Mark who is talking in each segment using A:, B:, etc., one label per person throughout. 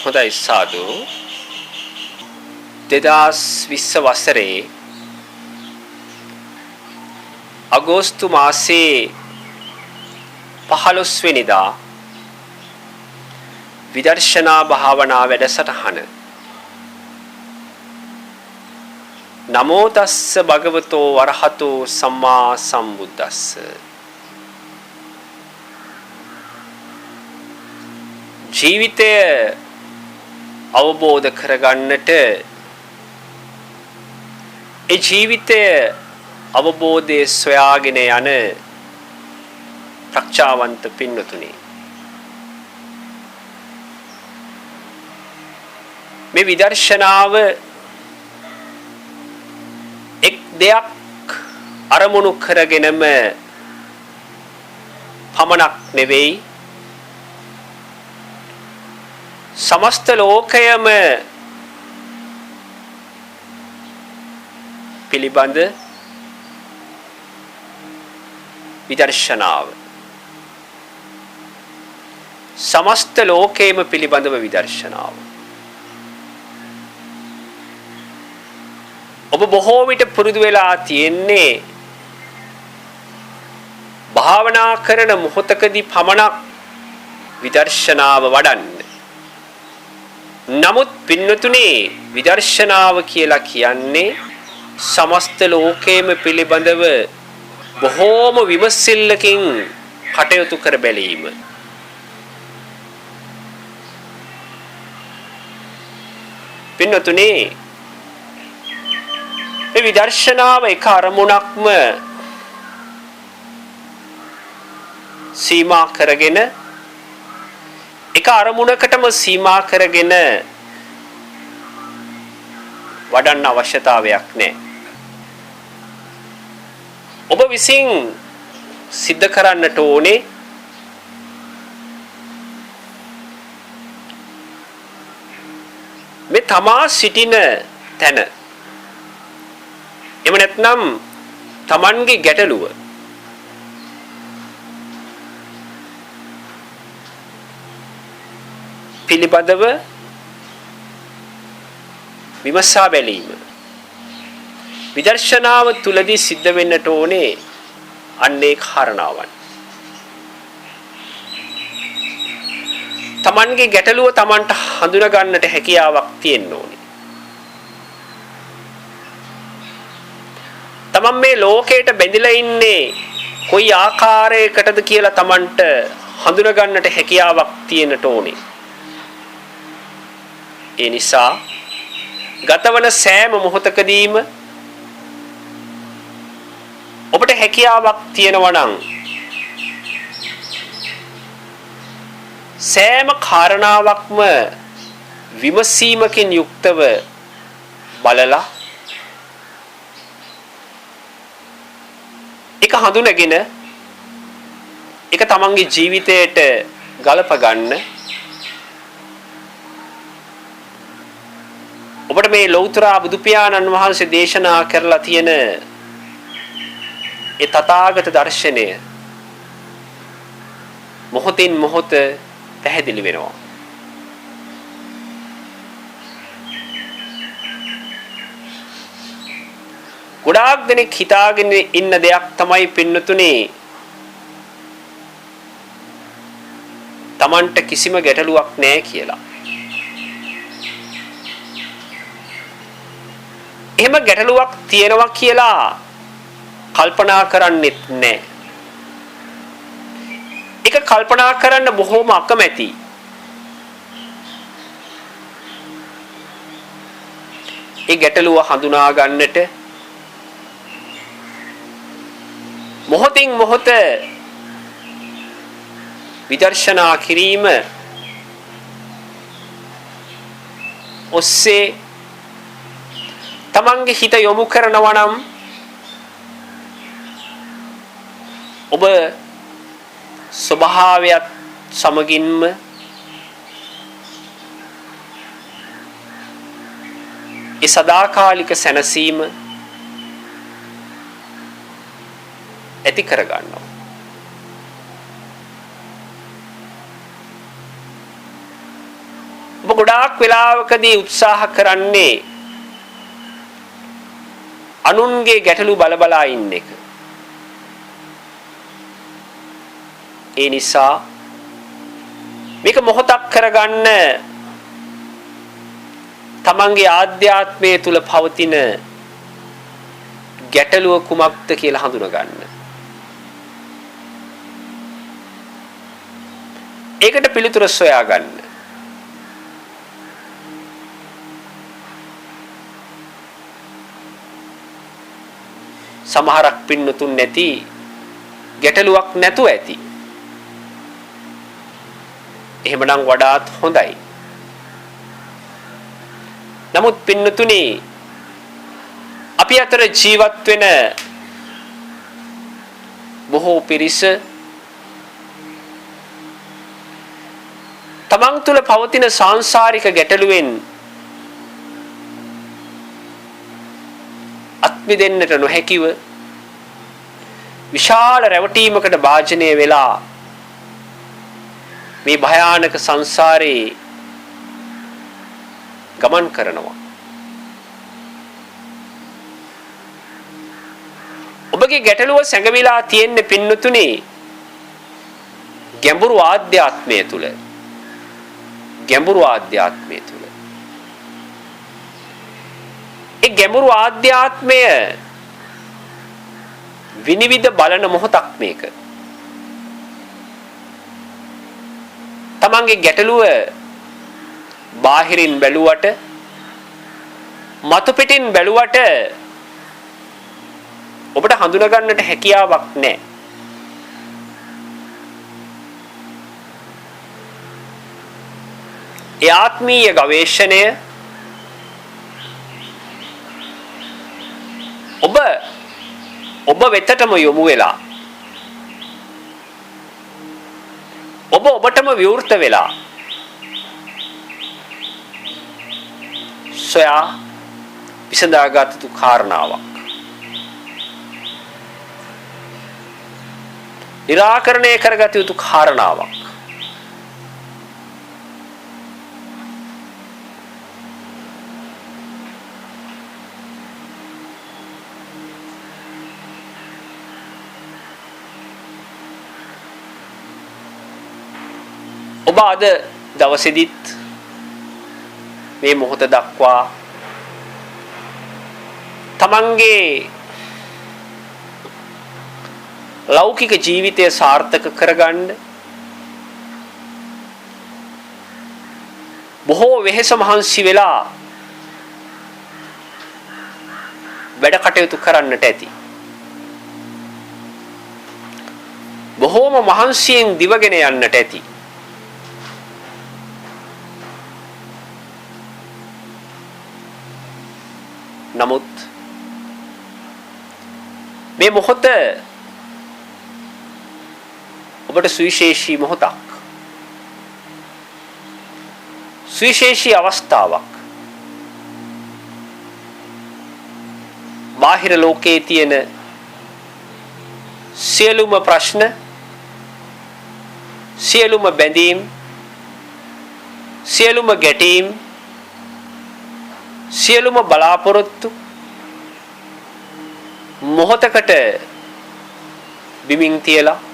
A: හොඳයි සාදු 2020 වසරේ අගෝස්තු මාසයේ 15 වෙනිදා විදර්ශනා භාවනා වැඩසටහන නමෝ තස්ස භගවතෝ වරහතෝ සම්මා සම්බුද්දස්ස ජීවිතය අවබෝධ කරගන්නට ඒ ජීවිතය අවබෝධයේ සොයාගෙන යන ප්‍රඥාවන්ත පින්වතුනි මේ විදර්ශනාව එක් දෙයක් අරමුණු කරගෙනම පමණක් නෙවෙයි समस्त लोकयම පිළිබඳ විදර්ශනාව समस्त लोकයම පිළිබඳව විදර්ශනාව ඔබ බොහෝ විට පුරුදු වෙලා තියෙන්නේ භාවනා කරන මොහොතකදී පමණක් විදර්ශනාව වඩන්න නමුත් පින්නතුනි විදර්ශනාව කියලා කියන්නේ समस्त ලෝකයේම පිළිබඳව බොහෝම විමසිල්ලකින් කටයුතු කර බැලීම පින්නතුනි මේ විදර්ශනාව එක අරමුණක්ම සීමා කරගෙන එක අරමුණකටම සීමා කරගෙන වඩන්න අවශ්‍යතාවයක් නැහැ. ඔබ විසින් සිද්ධ කරන්නට ඕනේ මේ තමා සිටින තැන. එහෙම නැත්නම් Tamanගේ ගැටලුව පිළිබඳව විමසා බැලීම විදර්ශනාව තුලදී සිද්ධ වෙන්නට ඕනේ අන්නේ කාරණාවන් Tamanගේ ගැටලුව Tamanට හඳුනා ගන්නට හැකියාවක් තියෙන්න ඕනේ Taman මේ ලෝකයට බැඳිලා ඉන්නේ කොයි ආකාරයකටද කියලා Tamanට හඳුනා ගන්නට හැකියාවක් තියෙන්නට ඕනේ ඒ නිසා ගතවන සෑම මොහොතකදීම ඔබට හැකියාවක් තියෙනවා නම් සෑම කාරණාවක්ම විමසීමකින් යුක්තව බලලා ඒක හඳුනගෙන ඒක තමන්ගේ ජීවිතයට ගලප ගන්න ඔබට මේ ලෞතර බුදු පියාණන් වහන්සේ දේශනා කරලා තියෙන ඒ තථාගත දර්ශනය මොහොතින් මොහොත පැහැදිලි වෙනවා. ගොඩාක් දෙනෙක් හිතාගෙන ඉන්න දෙයක් තමයි පින්නතුනේ Tamanට කිසිම ගැටලුවක් නැහැ කියලා. එහෙම ගැටලුවක් තියෙනවා කියලා කල්පනා කරන්නෙත් නැහැ. ඒක කල්පනා කරන්න බොහෝම අකමැති. ඒ ගැටලුව හඳුනා ගන්නට මොහොතින් මොහොත විදර්ශනා කිරීම ඔස්සේ තමන්ගේ හිත යොමු කරනවා නම් ඔබ ස්වභාවයත් සමගින්ම ඒ සදාකාලික සැනසීම ඇති කර ගන්නවා. ඔබ ගොඩාක් වෙලාවකදී උත්සාහ කරන්නේ අනුන්ගේ ගැටලු බලබලා ඉන්න එක. ඒ නිසා මේක මොහොතක් කරගන්න තමන්ගේ ආධ්‍යාත්මය තුල පවතින ගැටලුව කුමක්ද කියලා හඳුනා ගන්න. ඒකට පිළිතුර සොයා ගන්න. සමහරක් පින්නතුන් නැති ගැටලුවක් නැතුව ඇති. එහෙමනම් වඩාත් හොඳයි. නමුත් පින්නතුනි අපි අතර ජීවත් වෙන බොහෝ පිරිස තමන් තුළ පවතින සාංශාරික ගැටලුවෙන් අත්මිදෙන්නට නොහැකිව විශාල රැවටීමකට භාජනය වෙලා මේ භයානක සංසාරේ ගමන් කරනවා. ඔබගේ ගැටලුව සැඟවිලා තියෙන්නේ පින්නතුනි ගැඹුරු ආධ්‍යාත්මය තුල. ගැඹුරු ආධ්‍යාත්මය තුල. ඒ ගැඹුරු ආධ්‍යාත්මය විනිවිද බලන මොහොතක් මේක. තමන්ගේ ගැටලුව බාහිරින් බැලුවට මතු පිටින් බැලුවට ඔබට හඳුනා ගන්නට හැකියාවක් නැහැ. ඒ ආත්මීය ගවේෂණය ඔබ වෙතටම යොමු වෙලා ඔබටම විවෘත වෙලා සොයා විසඳාගත් යුතු කාරණාවක්. निराकरණය කරගත යුතු කාරණාවක්. ඔබ අද දවසේදීත් මේ මොහොත දක්වා තමන්ගේ ලෞකික ජීවිතය සාර්ථක කරගන්න බොහෝ වෙහෙස මහන්සි වෙලා වැඩ කටයුතු කරන්නට ඇති. බොහෝම මහන්සියෙන් දිවගෙන යන්නට ඇති. නමුත් මේ මොහොත ඔබට සුවිශේෂී මොහොතක්. සුවිශේෂී අවස්ථාවක්. බාහිර ලෝකයේ තියෙන සියලුම ප්‍රශ්න, සියලුම බැඳීම්, සියලුම ගැටීම්, සියලුම බලාපොරොත්තු මොහොතකට බිමින් තියලා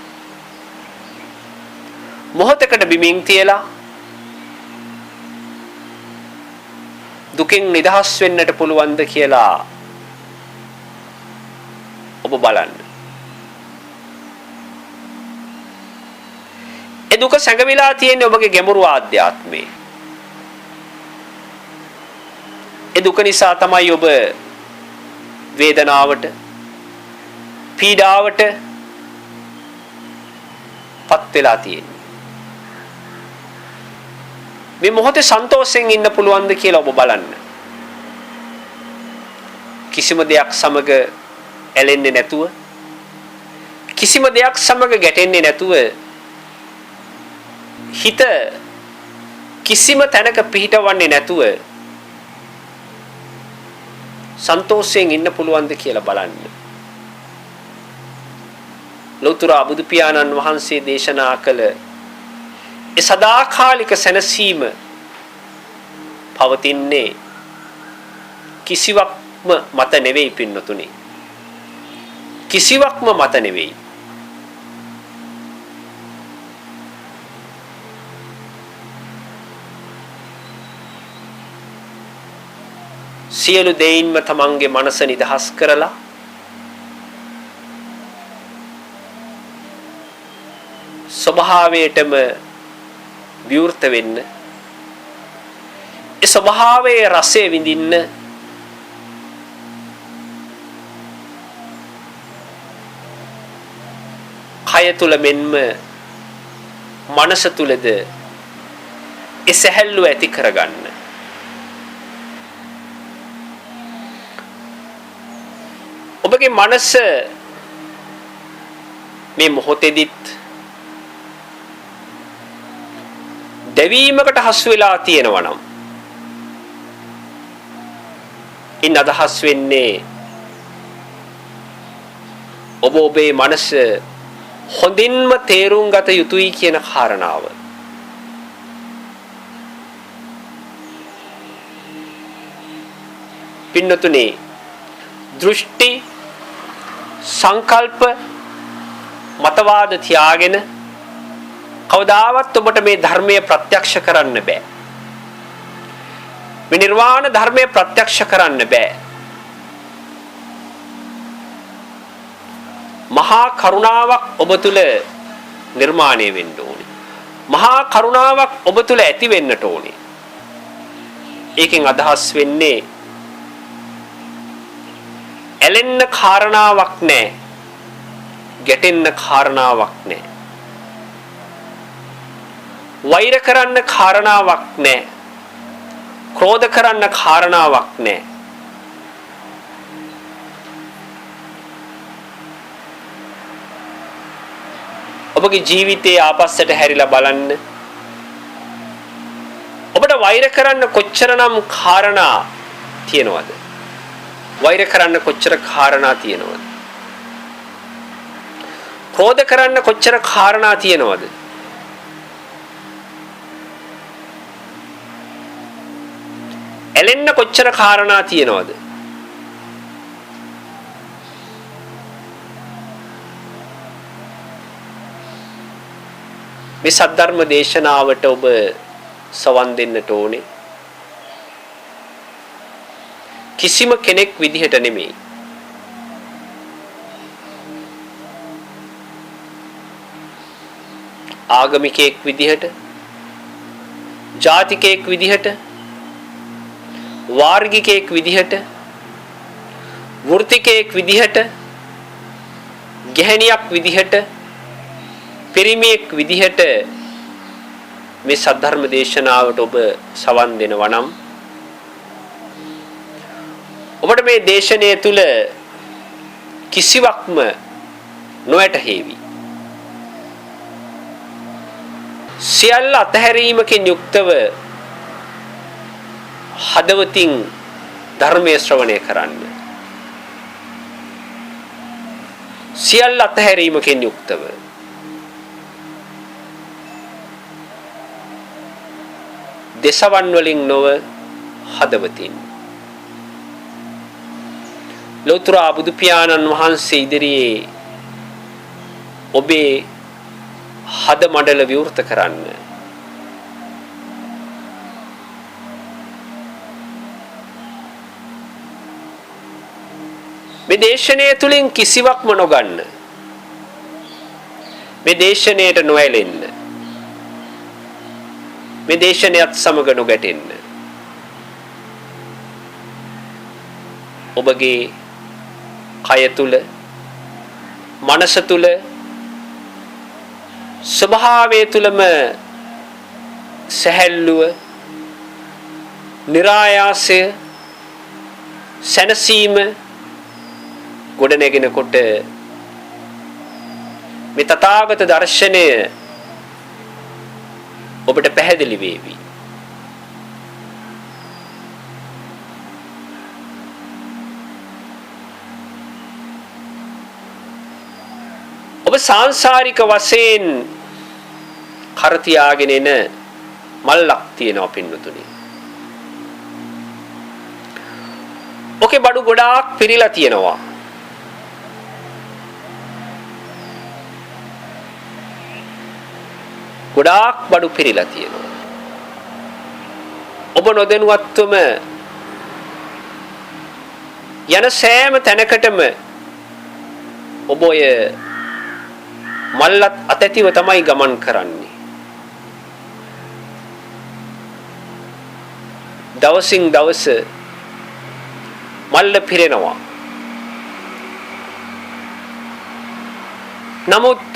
A: දුකින් නිදහස් වෙන්නට පුළුවන්ද කියලා ඔබ බලන්න. ඒ දුක සැඟවිලා තියෙන්නේ ඔබගේ ගැඹුරු ආධ්‍යාත්මේ. ඒ දුක නිසා තමයි ඔබ වේදනාවට, පීඩාවට පත් වෙලා තියෙන්නේ. මේ මොහොතේ සන්තෝෂයෙන් ඉන්න පුළුවන්ද කියලා ඔබ බලන්න. කිසිම දෙයක් සමග ඇලෙන්නේ නැතුව, කිසිම දෙයක් සමග ගැටෙන්නේ නැතුව, හිත කිසිම තැනක පිහිටවන්නේ නැතුව සන්තෝෂයෙන් ඉන්න පුළුවන්ද කියලා බලන්න. ලෞතර බුදු පියාණන් වහන්සේ දේශනා කළ ඒ සදාකාලික සැනසීම පවතින්නේ කිසිවක්ම මත නෙවෙයි පින්නතුනි. කිසිවක්ම මත නෙවෙයි. සියලු දෙයින්ම තමන්ගේ මනස නිදහස් කරලා ස්වභාවයටම විවෘත වෙන්න, ඒ ස්වභාවයේ රසය විඳින්න කය තුල මෙන්ම මනස තුලද ඒ සැහැල්ලුව ඇති කරගන්න. ඔබගේ මනස මේ මොහොතේදීත් දෙවීමකට හසු වෙලා තියෙනවා නම් ඉන් අදහස් වෙන්නේ ඔබ ඔබේ මනස හොඳින්ම තේරුම් ගත යුතුයි කියන කාරණාව. පින්නතුනේ දෘෂ්ටි සංකල්ප මතවාද තියාගෙන කවදාවත් ඔබට මේ ධර්මය ප්‍රත්‍යක්ෂ කරන්න බෑ. මේ නිර්වාණ ධර්මය ප්‍රත්‍යක්ෂ කරන්න බෑ. මහා කරුණාවක් ඔබ තුල නිර්මාණය වෙන්න ඕනේ. මහා කරුණාවක් ඔබ තුල ඇති වෙන්නට ඕනේ. ඒකෙන් අදහස් වෙන්නේ ඇලෙන්න කාරණාවක් නැහැ. ගැටෙන්න කාරණාවක් නැහැ. වෛර කරන්න කාරණාවක් නැහැ. ක්‍රෝධ කරන්න කාරණාවක් නැහැ. ඔබගේ ජීවිතයේ ආපස්සට හැරිලා බලන්න. ඔබට වෛර කරන්න කොච්චරනම් කාරණා තියෙනවද? වෛර කරන්න කොච්චර කාරණා තියෙනවද? ක්‍රෝධ කරන්න කොච්චර කාරණා තියෙනවද? ඇලෙන්න කොච්චර කාරණා තියෙනවද? මේ සද්ධර්ම දේශනාවට ඔබ සවන් දෙන්නට ඕනේ. කිසිම කෙනෙක් විදිහට නෙමෙයි. ආගමිකයෙක් විදිහට, ජාතිකයෙක් විදිහට, වාර්ගිකයෙක් විදිහට, වෘත්තිකයෙක් විදිහට, ගැහණියක් විදිහට, පිරිමියෙක් විදිහට මේ සද්ධර්ම දේශනාවට ඔබ සවන් දෙනවා නම් ඔබට මේ දේශනය තුල කිසිවක්ම නොඇටහෙවි. සියල්ල අතහැරීමකින් යුක්තව හදවතින් ධර්මයේ ශ්‍රවණය කරන්න. සියල්ල අතහැරීමකින් යුක්තව දෙසවන් වලින් නොව හදවතින් ලෝතර බුදු පියාණන් වහන්සේ ඉදිරියේ ඔබේ හද මඩල විවෘත කරන්න. මේ දේශනය තුලින් කිසිවක්ම නොගන්න. මේ දේශනයට නොඇලෙන්න. මේ දේශනයත් සමග නොගැටෙන්න. ඔබගේ කය තුල, මනස තුල, ස්වභාවය තුලම සැහැල්ලුව, නිරායාසය, සැනසීම ගොඩනැගෙනකොට මේ තථාගත දර්ශනය ඔබට පැහැදිලි වේවි. ඔබ සාංශාරික වශයෙන් කර තියාගෙන එන මල්ලක් තියෙනවා පින්නතුනි. ඔකේ බඩු ගොඩාක් පිරීලා තියෙනවා. ගොඩාක් බඩු පිරීලා තියෙනවා. ඔබ නොදැනුවත්වම යන සෑම තැනකටම ඔබ ඔය මල්ලත් අතැතිව තමයි ගමන් කරන්නේ. දවසින් දවස මල්ල පිරෙනවා. නමුත්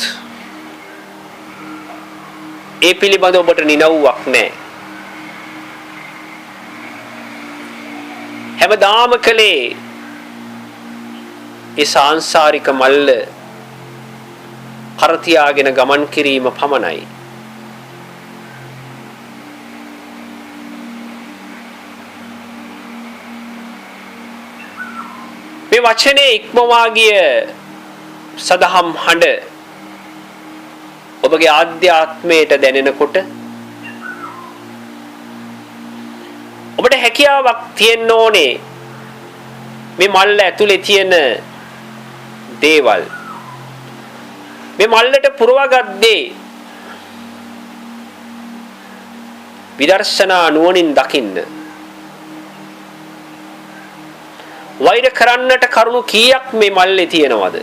A: ඒ පිළිබඳ ඔබට නිනව්වක් නැහැ. හැමදාම කලේ ඒ සාංශාරික මල්ල කර තියාගෙන ගමන් කිරීම පමණයි. මේ වචනේ ඉක්මවා ගිය සදහම් හඬ ඔබගේ ආධ්‍යාත්මයට දැනෙනකොට ඔබට හැකියාවක් තියෙන්න ඕනේ මේ මල්ල ඇතුලේ තියෙන දේවල්, මේ මල්ලට පුරවාගත් දේ විදර්ශනා නුවණින් දකින්න. වෛර කරන්නට කරුණු කීයක් මේ මල්ලේ තියෙනවද?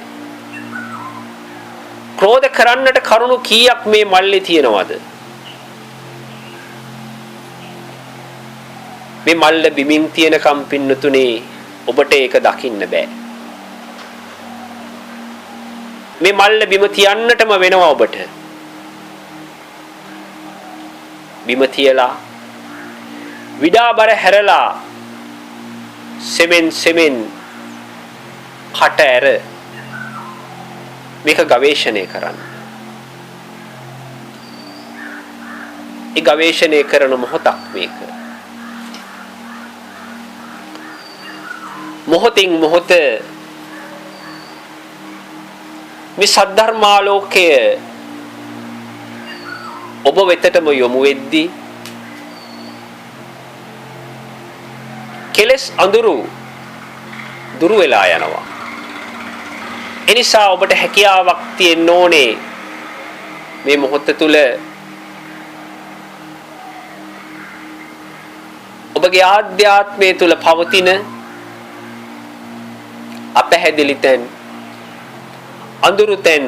A: ක්‍රෝධ කරන්නට කරුණු කීයක් මේ මල්ලේ තියෙනවද? මේ මල්ල බිමින් තියෙනකම් පින්නතුනේ ඔබට ඒක දකින්න බෑ. මේ මල්ල බිම තියන්නටම වෙනවා ඔබට. බිම තියලා විඩාබර හැරලා සෙමෙන් කට ඇර මේක ගවේෂණය කරන්න. ඒ ගවේෂණය කරන මොහොතක් මේක. මොහොතින් මොහොත මේ සද්ධර්මාලෝකය ඔබ වෙතටම යොමු වෙද්දී කෙලස් අඳුරු දුරු වෙලා යනවා. එනිසා ඔබට හැකියාවක් තියෙන්න ඕනේ මේ මොහොත තුල ඔබගේ ආධ්‍යාත්මය තුල පවතින අපැහැදිලි තැන්, අඳුරු තැන්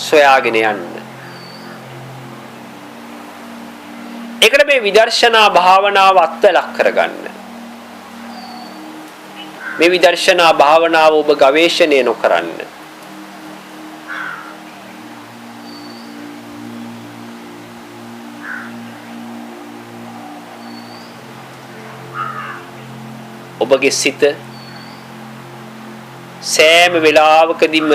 A: සොයාගෙන යන්න. ඒකට මේ විදර්ශනා භාවනාව අත්වලක් කරගන්න. මේ විදර්ශනා භාවනාව ඔබ ගවේෂණය නොකරන්න. ඔබගේ සිත සෑම වෙලාවකදීම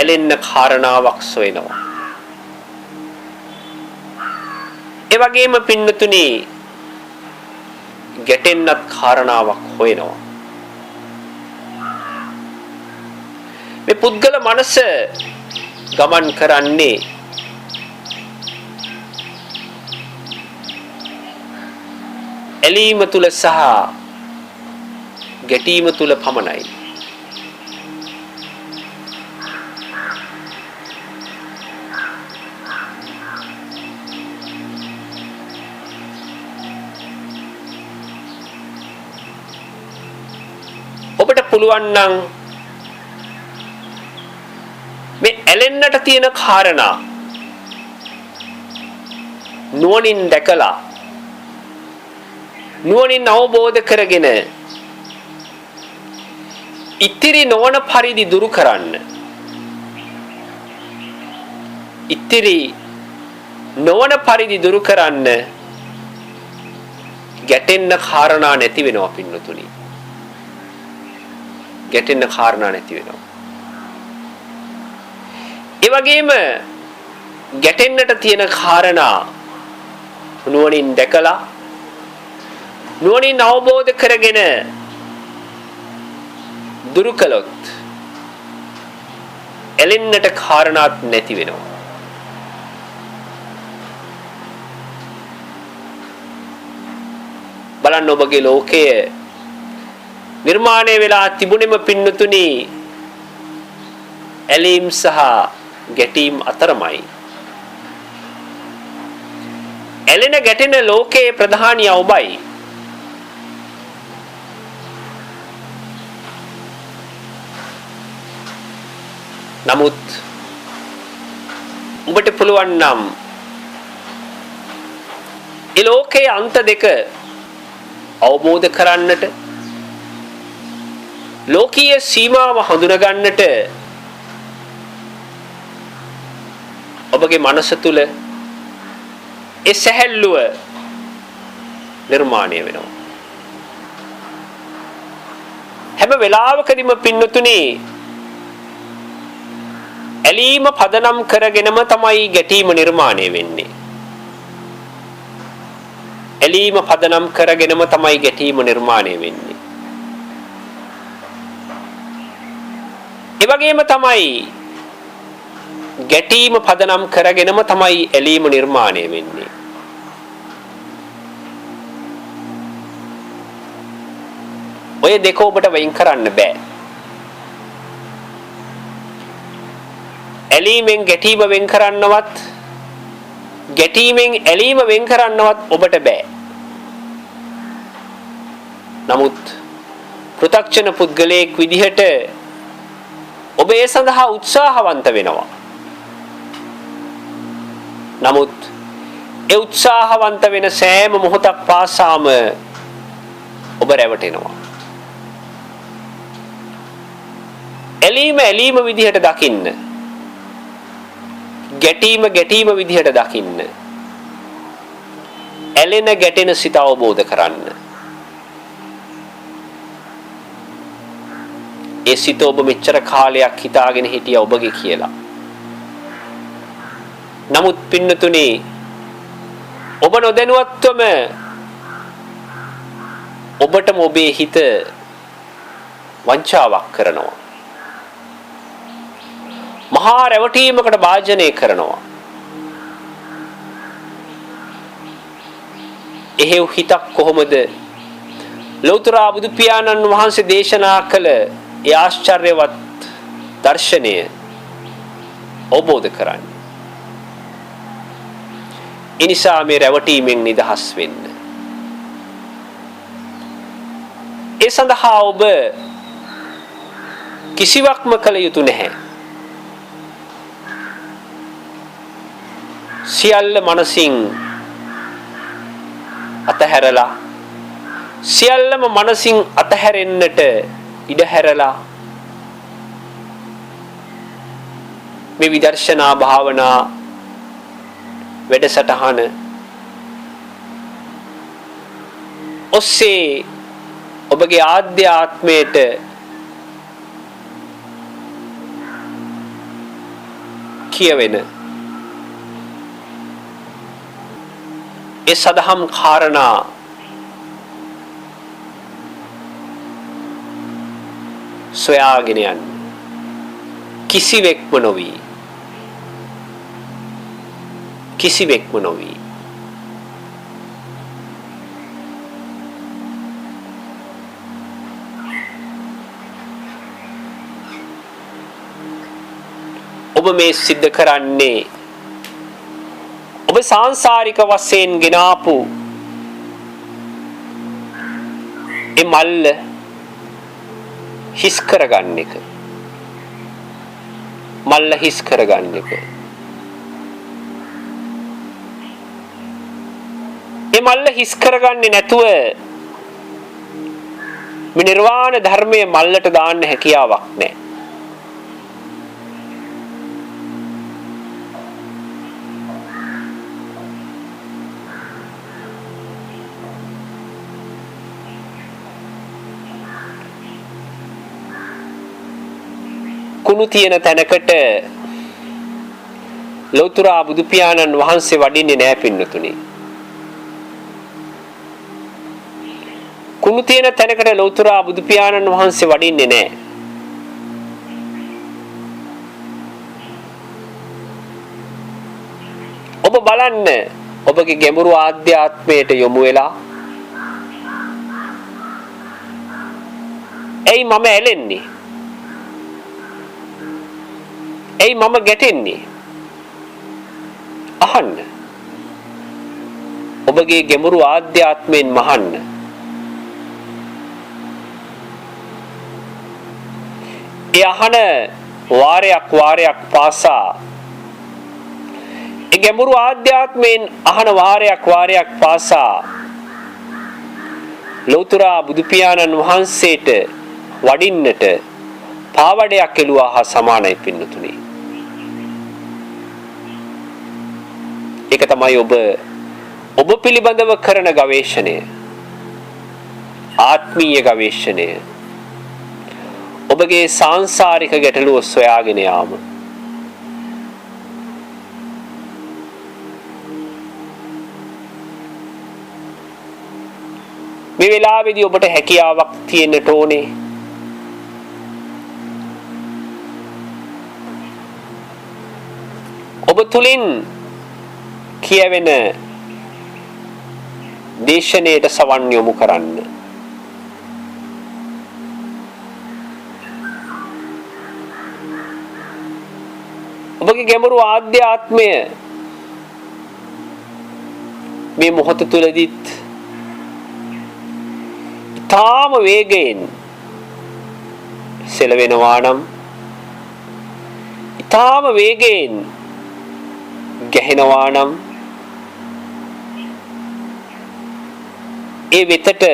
A: ඇලෙන්න කාරණාවක් සොයනවා. ඒ වගේම පින්නතුනි ගැටෙන්නත් කාරණාවක් හොයනවා. මේ පුද්ගල මනස ගමන් කරන්නේ ඇලීම තුල සහ ගැටීම තුල පමණයි. ඔබට පුළුවන් නම් මේ ඇලෙන්නට තියෙන කාරණා නුවණින් දැකලා නුවණින් අවබෝධ කරගෙන ඉතිරි නොවන පරිදි දුරු කරන්න. ඉතිරි නොවන පරිදි දුරු කරන්න ගැටෙන්න කාරණා නැති වෙනවා පින්නතුනි. ගැටෙන්න කාරණා නැති වෙනවා. ඒ වගේම ගැටෙන්නට තියෙන කාරණා නුවණින් දැකලා නුවණින් අවබෝධ කරගෙන දුරු කළොත් ඇලෙන්නට කාරණාත් නැති වෙනවා. බලන්න ඔබගේ ලෝකය නිර්මාණය වෙලා තිබුණෙම පින්නතුනි ඇලීම් සහ ගැටීම් අතරමයි. ඇලෙන ගැටෙන ලෝකයේ ප්‍රධානිය ඔබයි. නමුත් ඔබට පුළුවන් නම් ඒ ලෝකයේ අන්ත දෙක අවබෝධ කරන්නට, ලෝකීය සීමාව හඳුනා ගන්නට ඔබගේ මනස තුල ඒ සැහැල්ලුව නිර්මාණය වෙනවා. හැම වෙලාවකදීම පින්නතුනි ඇලීම පදනම් කරගෙනම තමයි ගැටීම නිර්මාණය වෙන්නේ. ඇලීම පදනම් කරගෙනම තමයි ගැටීම නිර්මාණය වෙන්නේ. ඒ වගේම තමයි ගැටීම පදනම් කරගෙනම තමයි ඇලීම නිර්මාණය වෙන්නේ. ඔය දෙක ඔබට වෙන් කරන්න බෑ. ඇලීමෙන් ගැටීම වෙන් කරන්නවත්, ගැටීමෙන් ඇලීම වෙන් කරන්නවත් ඔබට බෑ. නමුත් පෘථග්ජන පුද්ගලයෙක් විදිහට ඔබ ඒ සඳහා උත්සාහවන්ත වෙනවා. නමුත් ඒ උත්සාහවන්ත වෙන සෑම මොහොතක් පාසාම ඔබ රැවටෙනවා. ඇලීම ඇලීම විදිහට දකින්න, ගැටීම ගැටීම විදිහට දකින්න, ඇලෙන ගැටෙන සිත අවබෝධ කරන්න. ඒ සිත ඔබ මෙච්චර කාලයක් හිතාගෙන හිටියා ඔබගේ කියලා. නමුත් පින්නතුනි ඔබ නොදැනුවත්වම ඔබටම ඔබේ හිත වංචාවක් කරනවා. මහා රැවටීමකට භාජනය කරනවා. එහෙව් හිතක් කොහොමද ලෞතර බුදු පියාණන් වහන්සේ දේශනා කළ ඒ ආශ්චර්යවත් දර්ශනය අවබෝධ කරන්නේ? එනිසා මේ රැවටීමෙන් නිදහස් වෙන්න. ඒ සඳහා ඔබ කිසිවක්ම කළ යුතු නැහැ. සියල්ල මනසින් අතහැරලා, සියල්ලම මනසින් අතහැරෙන්නට ඉඩ හැරලා මේ විදර්ශනා භාවනා වැඩසටහන ඔස්සේ ඔබගේ ආධ්‍යාත්මයට කියවෙන ඒ සදහම් කාරණා සොයාගෙන යන්න. කිසිවෙක්ම නොවී, කිසිවෙක්ම නොවී. ඔබ මේ සිද්ධ කරන්නේ ඔබ සාංශාරික වශයෙන් ගෙනාපු ඒ මල්ල හිස් කරගන්න එක. මල්ල හිස් කරගන්න එක. ඒ මල්ල හිස් කරගන්නේ නැතුව මේ නිර්වාණ ධර්මයේ මල්ලට දාන්න හැකියාවක් නැහැ. කුණු තියෙන තැනකට ලෞතර බුදු පියාණන් වහන්සේ වඩින්නේ නැහැ පින්නතුනි. කුණු තියෙන තැනකට ලෞතර බුදු පියාණන් වහන්සේ වඩින්නේ නැහැ. ඔබ බලන්න ඔබගේ ගැඹුරු ආධ්‍යාත්මයට යොමු වෙලා ඇයි මම ඇලෙන්නේ? ඇයි මම ගැටෙන්නේ? අහන්න. ඔබගේ ගැඹුරු ආධ්‍යාත්මයෙන් මහන්න. ඒ අහන වාරයක් පාසා ඒ ගැඹුරු ආධ්‍යාත්මයෙන් අහන වාරයක් පාසා ලෞතර බුදු පියාණන් වහන්සේට වඩින්නට පාවඩයක් එළුවා හා සමානයි පින්නතුනි. ඒක තමයි ඔබ පිළිබඳව කරන ගවේෂණය. ආත්මීය ගවේෂණය. ඔබගේ සාංශාරික ගැටලුව සොයාගෙන යාම. මේ වෙලාවේදී ඔබට හැකියාවක් තියෙන්නට ඕනේ. ඔබ තුලින් කියවෙන දේශනයට සවන් යොමු කරන්න. ඔබගේ ගැඹුරු ආධ්‍යාත්මය මේ මොහොත තුලදීත් තාම වේගයෙන් සෙලවෙනවා නම්, තාම වේගයෙන් ගැහෙනවා නම්, ඒ වෙතට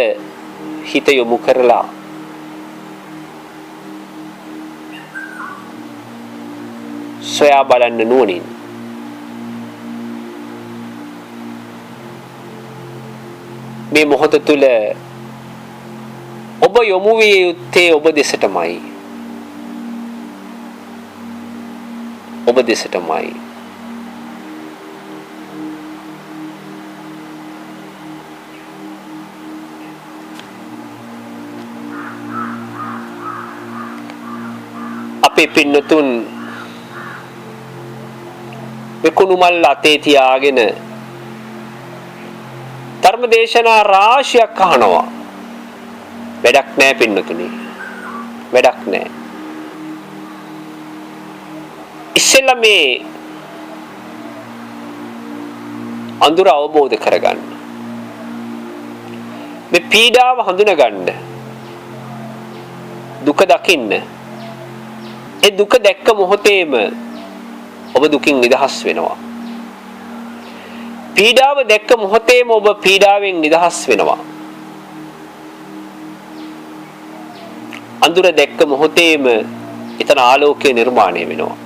A: හිත යොමු කරලා සොයා බලන්න නුවණින්. මේ මොහොත තුල ඔබ යොමු විය යුත්තේ ඔබ දෙසටමයි. ඔබ දෙසටමයි. අපේ පින්නතුන් විකුණු මල් අතේ තියාගෙන ධර්ම දේශනා රාශියක් අහනවා. වැඩක් නැහැ පින්නතුනි. වැඩක් නැහැ. ඉස්සෙල්ලා මේ අඳුර අවබෝධ කරගන්න. මේ පීඩාව හඳුනගන්න. දුක දකින්න. ඒ දුක දැක්ක මොහොතේම ඔබ දුකින් නිදහස් වෙනවා. පීඩාව දැක්ක මොහොතේම ඔබ පීඩාවෙන් නිදහස් වෙනවා. අඳුර දැක්ක මොහොතේම එතන ආලෝකය නිර්මාණය වෙනවා.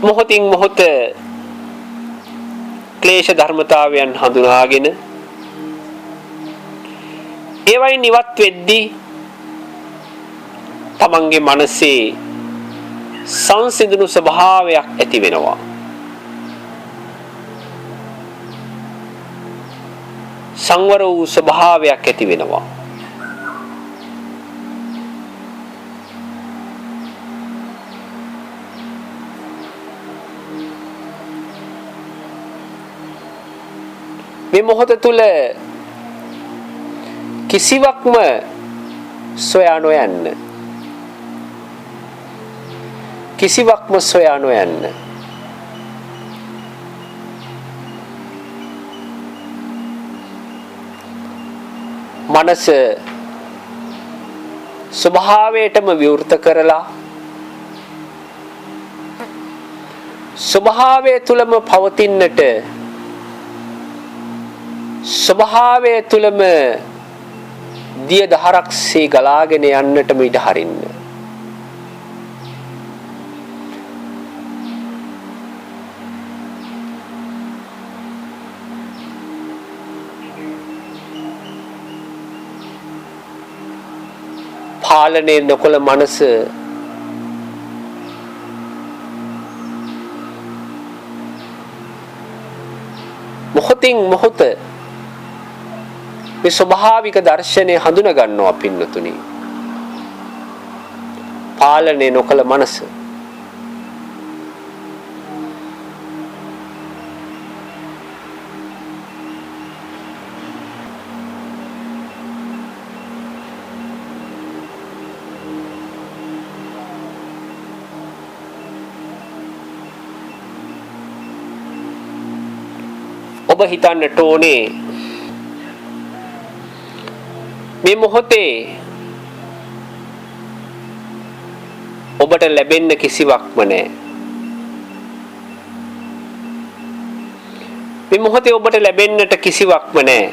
A: මොහොතින් මොහොත ක්ලේශ ධර්මතාවයන් හඳුනාගෙන ඒවයින් ඉවත් වෙද්දී තමන්ගේ මනසේ සංසිඳුණු ස්වභාවයක් ඇති වෙනවා. සංවර වූ ස්වභාවයක් ඇති වෙනවා. මේ මොහොත තුල කිසිවක්ම සොයා නොයන්න. කිසිවක්ම සොයා නොයන්න. මනස ස්වභාවයටම විවෘත කරලා ස්වභාවය තුලම පවතින්නට, ස්වභාවය තුලම දිය දහරක්සේ ගලාගෙන යන්නටම ඉඩ හරින්න. පාලනය නොකළ මනස මොහොතින් මොහොත මේ ස්වභාවික දර්ශනය හඳුනා ගන්නවා පින්නතුනි. පාලනය නොකළ මනස ඔබ හිතන්නට ඕනේ මේ මොහොතේ ඔබට ලැබෙන්න කිසිවක්ම නැහැ. මේ මොහොතේ ඔබට ලැබෙන්නට කිසිවක්ම නැහැ.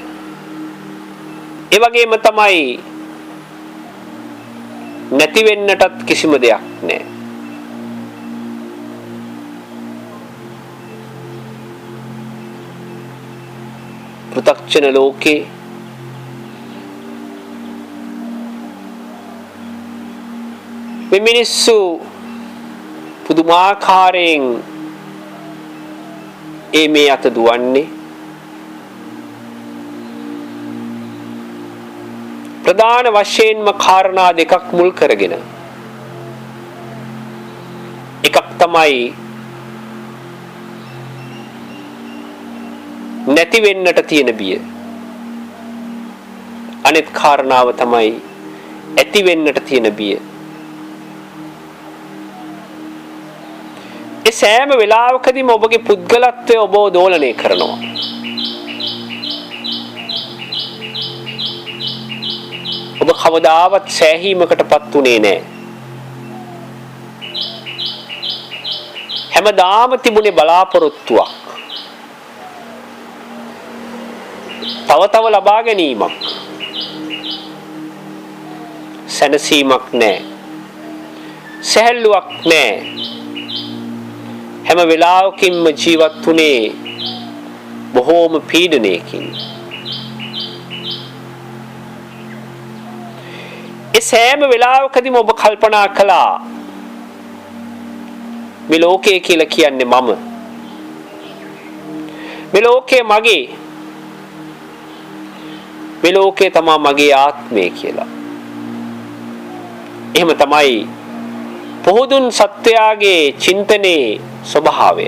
A: ඒ වගේම තමයි නැති වෙන්නටත් කිසිම දෙයක් නැහැ. පෘථග්ජන ලෝකේ මේ මිනිස්සු පුදුමාකාරයෙන් මේ අත දුවන්නේ ප්‍රධාන වශයෙන්ම කාරණා දෙකක් මුල් කරගෙන. එකක් තමයි නැති වෙන්නට තියෙන බිය. අනෙත් කාරණාව තමයි ඇති වෙන්නට තියෙන බිය. ඒ සෑම වෙලාවකදීම ඔබගේ පුද්ගලත්වය ඔබව දෝලණය කරනවා. ඔබ කවදාවත් සෑහීමකටපත් උනේ නැහැ. හැමදාම තිබුණේ බලාපොරොත්තුවක්. තව ලබා ගැනීමක්. සැනසීමක් නැහැ. සැහැල්ලුවක් නැහැ. හැම වෙලාවකින්ම ජීවත් වුණේ බොහෝම පීඩනයකින්. ඒ සෑම වෙලාවකදීම ඔබ කල්පනා කළා මේ ලෝකය කියලා කියන්නේ මම. මේ ලෝකය මගේ. මේ ලෝකය තමයි මගේ ආත්මය කියලා. එහෙම තමයි පොහුදුන් සත්වයාගේ චින්තනයේ ස්වභාවය.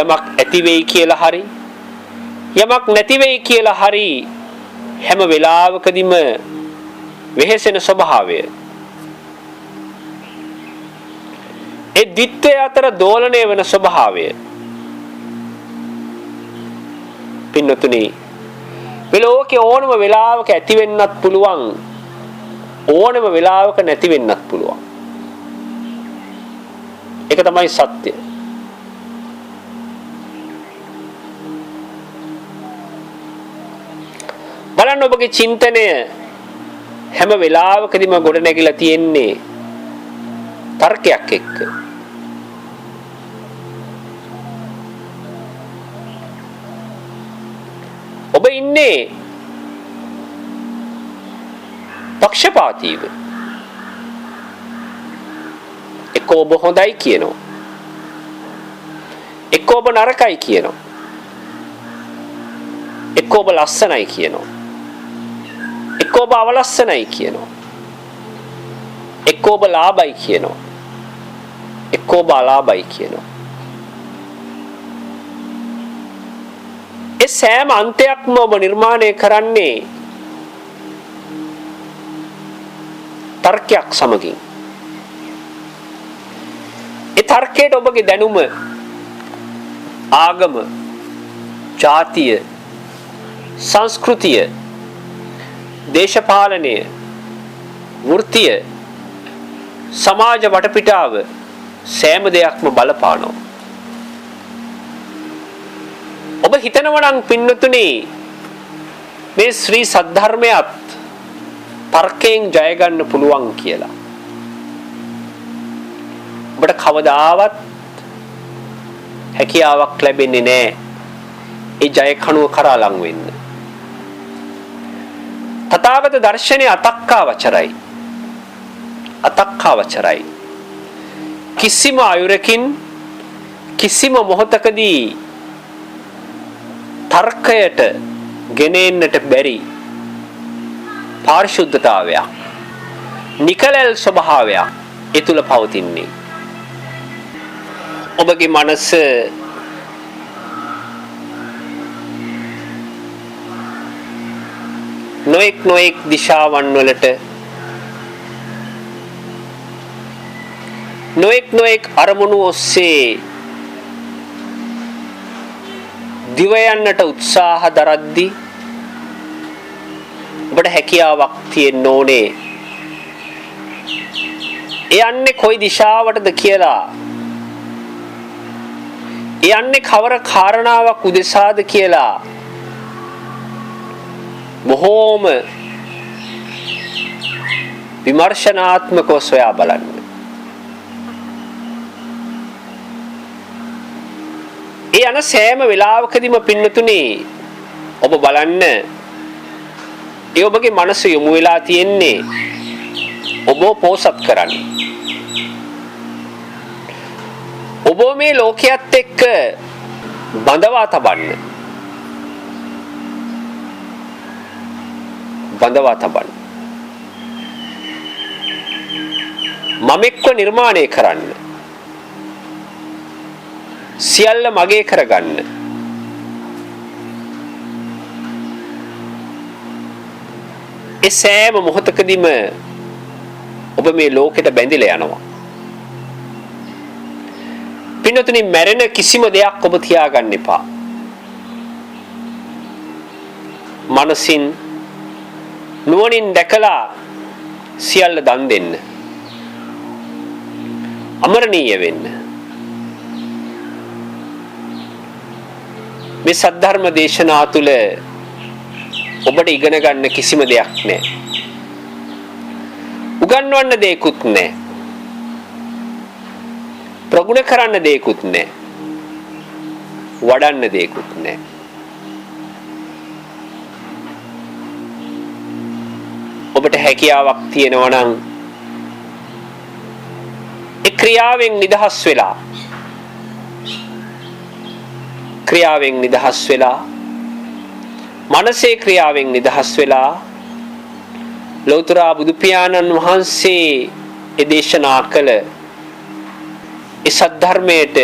A: යමක් ඇති වෙයි කියලා හරි යමක් නැති වෙයි කියලා හරි හැම වෙලාවකදීම වෙහෙසෙන ස්වභාවය. ඒ ද්විත්වය අතර දෝලණය වෙන ස්වභාවය. පින්නතුනි, මේ ලෝකේ ඕනම වෙලාවක ඇති වෙන්නත් පුළුවන්, ඕනම වෙලාවක නැති වෙන්නත් පුළුවන්. ඒක තමයි සත්‍ය. බලන්න ඔබගේ චින්තනය හැම වෙලාවකදීම ගොඩ නැගිලා තියෙන්නේ තර්කයක් එක්ක. ඔබ ඉන්නේ පක්ෂපාතීව. එක්ක ඔබ හොඳයි කියනවා, එක්ක ඔබ නරකයි කියනවා, එක්ක ඔබ ලස්සනයි කියනවා, එක්ක ඔබ අවලස්සනයි කියනවා, එක්ක ඔබ ලාභයි කියනවා, එක්ක ඔබ අලාභයි කියනවා. ඒ සෑම අන්තයක්ම ඔබ නිර්මාණය කරන්නේ තර්කයක් සමගින්. ඒ තර්කයට ඔබගේ දැනුම, ආගම, ජාතිය, සංස්කෘතිය, දේශපාලනය, වෘත්තිය, සමාජ වටපිටාව සෑම දෙයක්ම බලපානවා. ඔබ හිතනවා නම් පින්නතුනි මේ ශ්‍රී සද්ධර්මයත් තර්කයෙන් ජය ගන්න පුළුවන් කියලා. ඔබට කවදාවත් හැකියාවක් ලැබෙන්නේ නැහැ ඒ ජය කණුව කරා ලං වෙන්න. තථාගත දර්ශනය අතක්කා වචරයි. අතක්කා වචරයි. කිසිම අයුරකින් කිසිම මොහොතකදී තර්කයට ගෙනෙන්නට බැරි පාරිශුද්ධතාවයක්, නිකලල් ස්වභාවයක් ඒ තුල පවතින්නේ. ඔබගේ මනස නොඑක් දිශාවන් වලට නොඑක් අරමුණු ඔස්සේ දිව යන්නට උත්සාහ දරද්දී ඔබට හැකියාවක් තියෙන්න ඕනේ. ඒ යන්නේ කොයි දිශාවටද කියලා, ඒ යන්නේ කවර කාරණාවක් උදෙසාද කියලා බොහෝම විමර්ශනාත්මකව සොයා බලන්න. ඒ යන සෑම වෙලාවකදීම පින්නතුනි ඔබ බලන්න, ඒ ඔබගේ මනස යොමු වෙලා තියෙන්නේ ඔබ පෝසත් කරන්න. ඔබ මේ ලෝකයේත් එක්ක බඳවා තබන්න. මම එක්ව නිර්මාණය කරන්න. සියල්ල මගේ කරගන්න. ඒ සෑම මොහොතකදීම ඔබ මේ ලෝකෙට බැඳිලා යනවා. පින්නතුනි, මැරෙන කිසිම දෙයක් ඔබ තියාගන්න එපා. මනසින් නුවණින් දැකලා සියල්ල දන් දෙන්න. අමරණීය වෙන්න. මේ සද්ධර්ම දේශනා තුළ ඔබට ඉගෙන ගන්න කිසිම දෙයක් නැහැ. උගන්වන්න දෙයක්වත් නැහැ. ප්‍රගුණ කරන්න දෙයක්වත් නැහැ. වඩන්න දෙයක්වත් නැහැ. ඔබට හැකියාවක් තියෙනවා නම් ඒ ක්‍රියාවෙන් නිදහස් වෙලා මනසේ ක්‍රියාවෙන් නිදහස් වෙලා ලෞතර බුදු පියාණන් වහන්සේ ඒ දේශනා කළ ඒ සද්ධර්මයට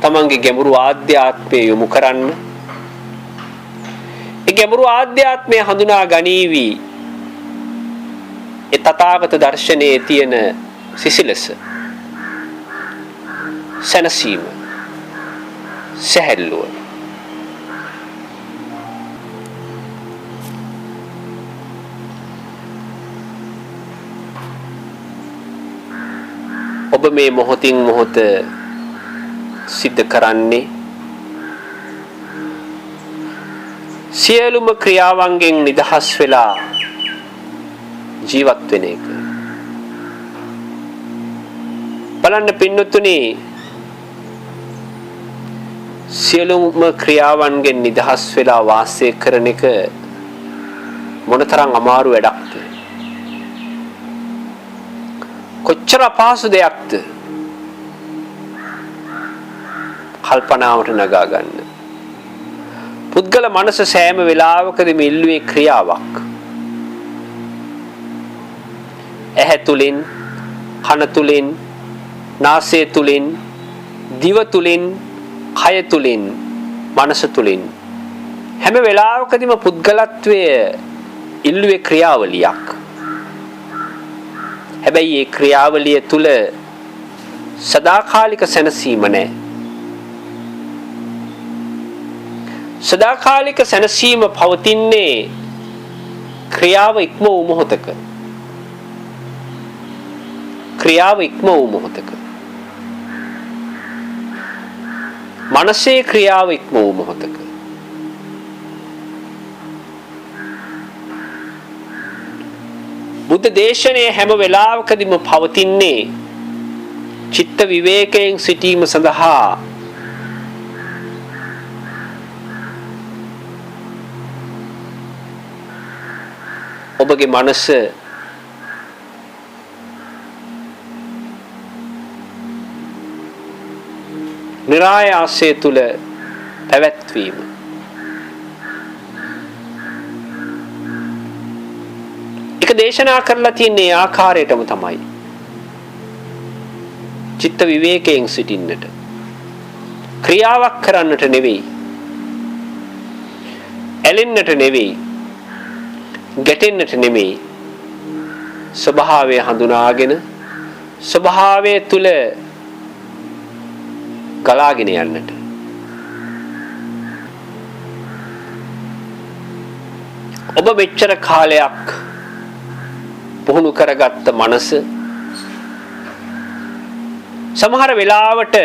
A: තමන්ගේ ගැඹුරු ආධ්‍යාත්මය යොමු කරන්න. ඒ ගැඹුරු ආධ්‍යාත්මය හඳුනා ගනීවි. ඒ තථාගත දර්ශනයේ තියෙන සිසිලස, සැනසීම, සැහැල්ලුව. ඔබ මේ මොහොතින් මොහොත සිද්ධ කරන්නේ සියලුම ක්‍රියාවන්ගෙන් නිදහස් වෙලා ජීවත් වෙන එක. බලන්න පින්නතුනි, සියලුම ක්‍රියාවන්ගෙන් නිදහස් වෙලා වාසය කරන එක මොනතරම් අමාරු වැඩක්ද? කොච්චර අපහසු දෙයක්ද? කල්පනාවට නගා ගන්න. පුද්ගල මනස සෑම වෙලාවකදීම ඉල්ලුවේ ක්‍රියාවක්. ඇහැ තුලින්, කන තුලින්, නාසය තුලින්, දිව තුලින්, කය තුලින්, මනස තුලින් හැම වෙලාවකදීම පුද්ගලත්වය ඉල්ලුවේ ක්‍රියාවලියක්. හැබැයි ඒ ක්‍රියාවලිය තුල සදාකාලික සැනසීම නැහැ. සදාකාලික සැනසීම පවතින්නේ ක්‍රියාව ඉක්ම වූ මොහොතක. මනසේ ක්‍රියාව ඉක්ම වූ මොහොතක. බුද්ධ දේශනයේ හැම වෙලාවකදීම පවතින්නේ චිත්ත විවේකයෙන් සිටීම සඳහා. ඔබගේ මනස නිරායාසය තුල පැවැත්වීම. එක දේශනා කරලා තියෙන ආකාරයටම තමයි. චිත්ත විවේකයෙන් සිටින්නට, ක්‍රියාවක් කරන්නට නෙවෙයි, ඇලෙන්නට නෙවෙයි, ගැටෙන්නට නෙවෙයි, ස්වභාවය හඳුනාගෙන ස්වභාවය තුල ගලාගෙන යන්නට. ඔබ මෙච්චර කාලයක් පුහුණු කරගත්ත මනස සමහර වෙලාවට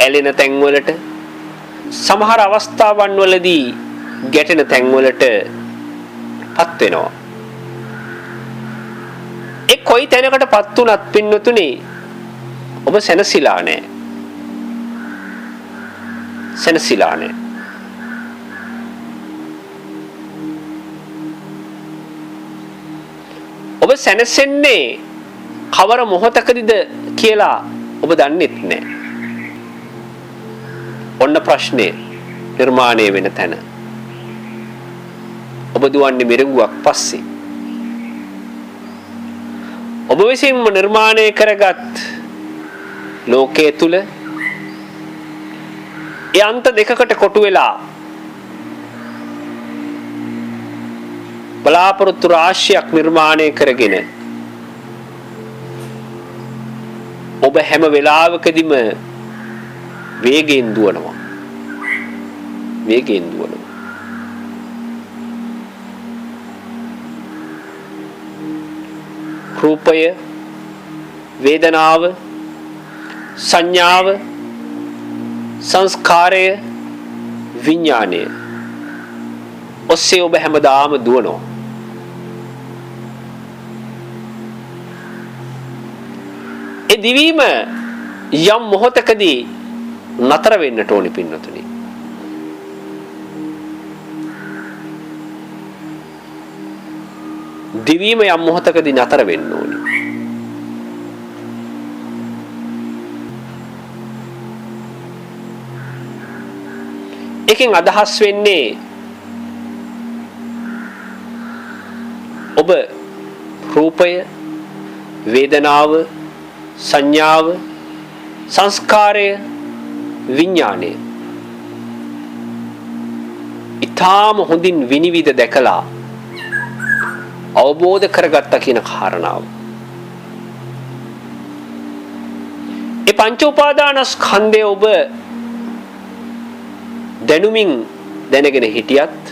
A: ඇලෙන තැන්වලට සමහර අවස්ථාවන් වලදී ගැටෙන තැන්වලට පත් වෙනවා. ඒ කොයි තැනකට පත් වුණත් පින්නතුනේ ඔබ සැනසීලා නැහැ. සැනසීලා නැහැ. ඔබ සැනසෙන්නේ කවර මොහොතකදීද කියලා ඔබ දන්නේත් නැහැ. ඔන්න ප්‍රශ්නේ නිර්මාණය වෙන තැන. ඔබ දුවන්නේ මිරිඟුවක් පස්සේ. ඔබ විසින්ම නිර්මාණය කරගත් ලෝකයේ තුල ඒ අන්ත දෙකකට කොටු වෙලා බලාපොරොත්තු රාශියක් නිර්මාණය කරගෙන ඔබ හැම වෙලාවකදීම වේගයෙන් දුවනවා. වේගයෙන් දුවනවා. රූපය, වේදනාව, සංඥාව, සංස්කාරය, විඥානය ඔස්සේ ඔබ හැමදාම දුවනවා. ඒ දිවීම යම් මොහොතකදී නතර වෙන්නට ඕනි පින්නතුනි. දිවීම යම් මොහොතකදී නතර වෙන්න ඕනි. එකෙන් අදහස් වෙන්නේ ඔබ රූපය, වේදනාව, සංඥාව, සංස්කාරය, විඥානය ඊටාම හොඳින් විනිවිද දැකලා අවබෝධ කරගත්තා කියන කාරණාව. ඒ පංච උපාදානස්කන්ධය ඔබ දැනුමින් දැනගෙන හිටියත්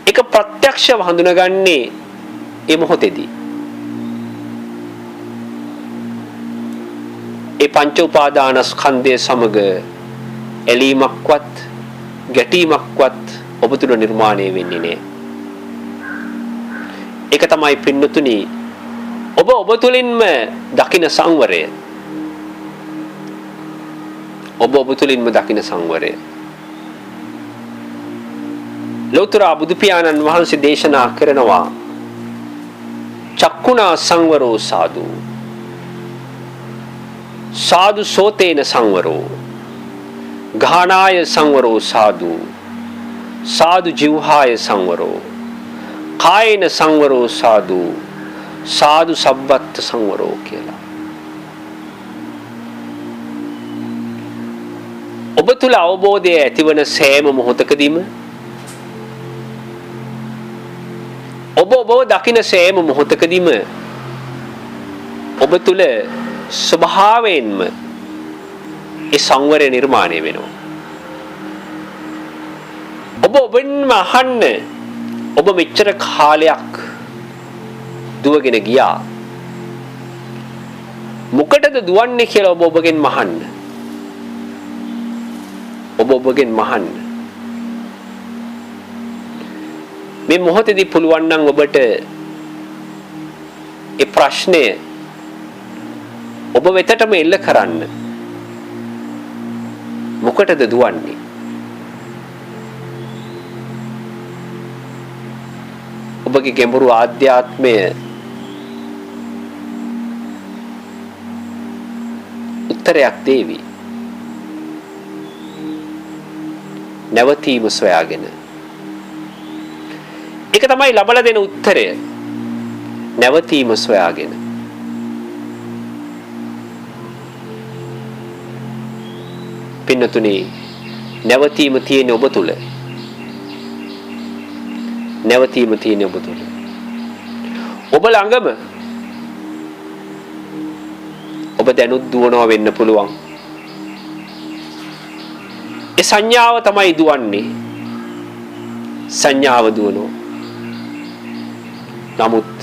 A: ඒක ප්‍රත්‍යක්ෂව හඳුනගන්නේ ඒ මොහොතේදී. ඒ පංච උපාදානස්කන්ධය සමග ඇලීමක්වත් ගැටීමක්වත් ඔබ තුල නිර්මාණය වෙන්නේ නැහැ. ඒක තමයි පින්නතුනි ඔබ තුලින්ම දකින සංවරය. ඔබ තුලින්ම දකින සංවරය. ලෞතර බුදු පියාණන් වහන්සේ දේශනා කරනවා චක්කුණා සංවරෝ සාදු සාදු සෝතේන සංවරෝ ගාහනාය සංවරෝ සාදු සාදු ජීවහාය සංවරෝ කායේන සංවරෝ සාදු සාදු සබ්බත් සංවරෝ කියලා. ඔබ තුල අවබෝධය ඇතිවන සෑම මොහොතකදීම ඔබ දකින සෑම මොහොතකදීම ඔබ තුල ස්වභාවයෙන්ම ඒ සංවරය නිර්මාණය වෙනවා. ඔබෙන්ම අහන්න ඔබ මෙච්චර කාලයක් දුවගෙන ගියා මොකටද දුවන්නේ කියලා ඔබගෙන් මහන්න. ඔබගෙන් මහන්න. මේ මොහොතේදී පුළුවන් නම් ඔබට ඒ ප්‍රශ්නය ඔබ වෙතටම එල්ල කරන්න. මොකටද දුවන්නේ? ඔබගේ ගැඹුරු ආධ්‍යාත්මය උත්තරයක් දේවි. නැවතීම සොයාගෙන. ඒක තමයි ලබලා දෙන උත්තරය. නැවතීම සොයාගෙන. පින්නතුනි නැවතීම තියෙන ඔබ තුල. නැවතීම තියෙන ඔබ තුල. ඔබ ළඟම ඔබ දැනුත් දුවනවා වෙන්න පුළුවන්. ඒ සංඥාව තමයි දුවන්නේ. සංඥාව දුවනවා. නමුත්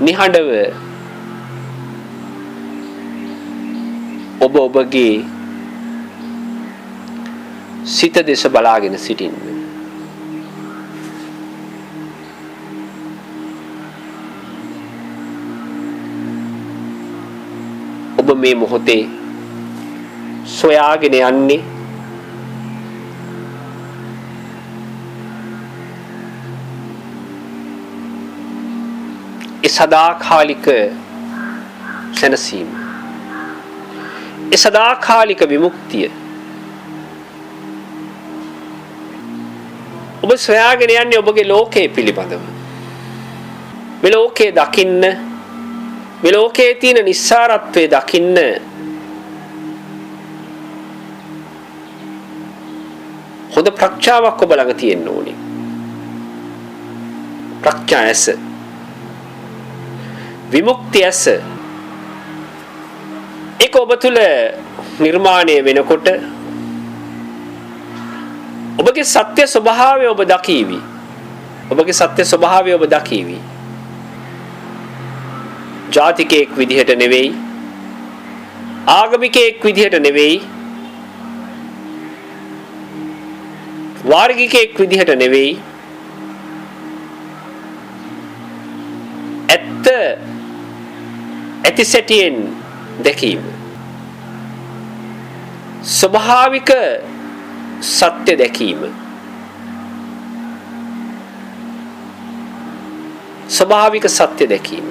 A: නිහඬව ඔබ ඔබගේ සිත දෙස බලාගෙන සිටින්න. ඔබ මේ මොහොතේ සොයාගෙන යන්නේ ඒ සදාකාලික සැනසීම, ඒ සදාකාලික විමුක්තිය. ඔබ සොයාගෙන යන්නේ ඔබගේ ලෝකයේ පිළිබඳව. මේ ලෝකයේ දකින්න, මේ ලෝකයේ තියෙන නිස්සාරත්වයේ දකින්න හොඳ ප්‍රඥාවක් ඔබ ළඟ තියෙන්න ඕනේ. ප්‍රඥා ඇස, විමුක්තිය ඇස, ඒක ඔබ තුල නිර්මාණය වෙනකොට ඔබගේ සත්‍ය ස්වභාවය ඔබ දකීවි. ඔබගේ සත්‍ය ස්වභාවය ඔබ දකීවි. ජාතිකයෙක් විදිහට නෙවෙයි, ආගමිකයෙක් විදිහට නෙවෙයි, වාර්ගිකයෙක් විදිහට නෙවෙයි, ඇත්ත ඇති සැටියෙන් දැකීම, ස්වභාවික සත්‍ය දැකීම, ස්වභාවික සත්‍ය දැකීම.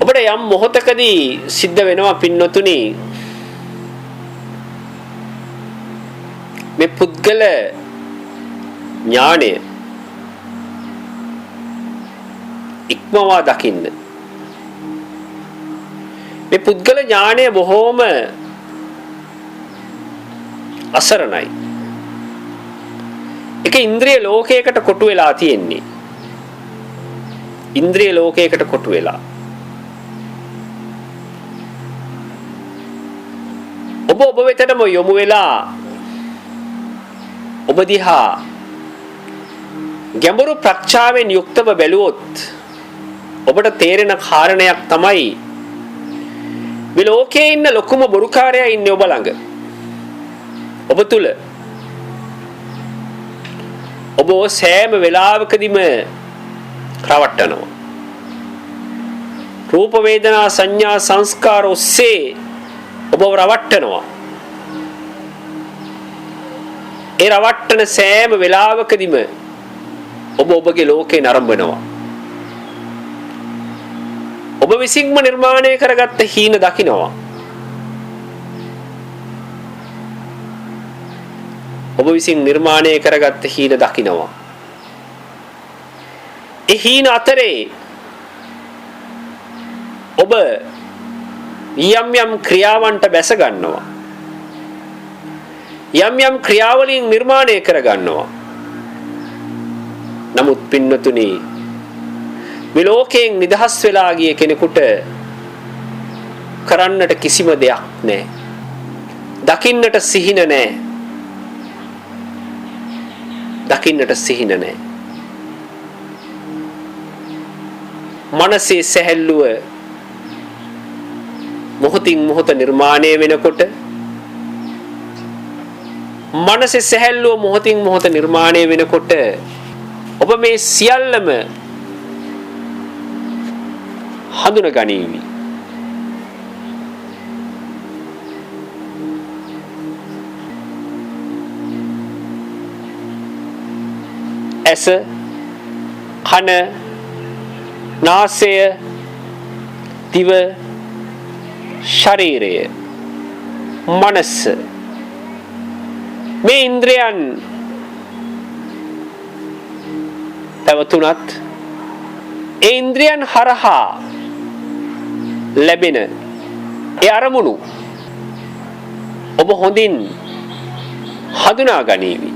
A: ඔබට යම් මොහොතකදී සිද්ධ වෙනවා පින්නතුනි, මේ පුද්ගල ඥාණය ඉක්මවා දකින්න. මේ පුද්ගල ඥාණය බොහෝම අසරණයි. ඒක ඉන්ද්‍රිය ලෝකයකට කොටු වෙලා තියෙන්නේ. ඉන්ද්‍රිය ලෝකයකට කොටු වෙලා. ඔබ වෙතටම යොමු වෙලා ඔබ දිහා ගැඹුරු ප්‍රඥාවෙන් යුක්තව බැලුවොත් ඔබට තේරෙන කාරණයක් තමයි මේ ලෝකයේ ඉන්න ලොකුම බොරුකාරයා ඉන්නේ ඔබ ළඟ. ඔබ තුල. ඔබ සෑම වෙලාවකදීම රවට්ටනවා. රූප වේදනා සංඥා සංස්කාර ඔස්සේ ඔබ රවට්ටනවා. ඒ රවට්ටන සෑම වෙලාවකදීම ඔබ ඔබගේ ලෝකේ නරඹනවා. ඔබ විසින්ම නිර්මාණය කරගත්ත හීන දකිනවා. ඔබ විසින් නිර්මාණය කරගත්ත හීන දකිනවා. ඒ හීන අතරේ ඔබ යම් යම් ක්‍රියාවන්ට බැස ගන්නවා. යම් යම් ක්‍රියාවලින් නිර්මාණය කර ගන්නවා. නමුත් පින්නතුනි, මේ ලෝකයෙන් නිදහස් වෙලා ගිය කෙනෙකුට කරන්නට කිසිම දෙයක් නැහැ. දකින්නට සිහින නැහැ. දකින්නට සිහින නැහැ. මනසේ සැහැල්ලුව මොහොතින් මොහොත නිර්මාණය වෙනකොට, මනසේ සැහැල්ලුව මොහොතින් මොහොත නිර්මාණය වෙනකොට ඔබ මේ සියල්ලම හඳුන ගනීවි. ඇස, කන, නාසය, දිව, ශරීරය, මනස, මේ ඉන්ද්‍රයන් පැවතුනත් ඒ ඉන්ද්‍රයන් හරහා ලැබෙන ඒ අරමුණු ඔබ හොඳින් හඳුනා ගනීවි.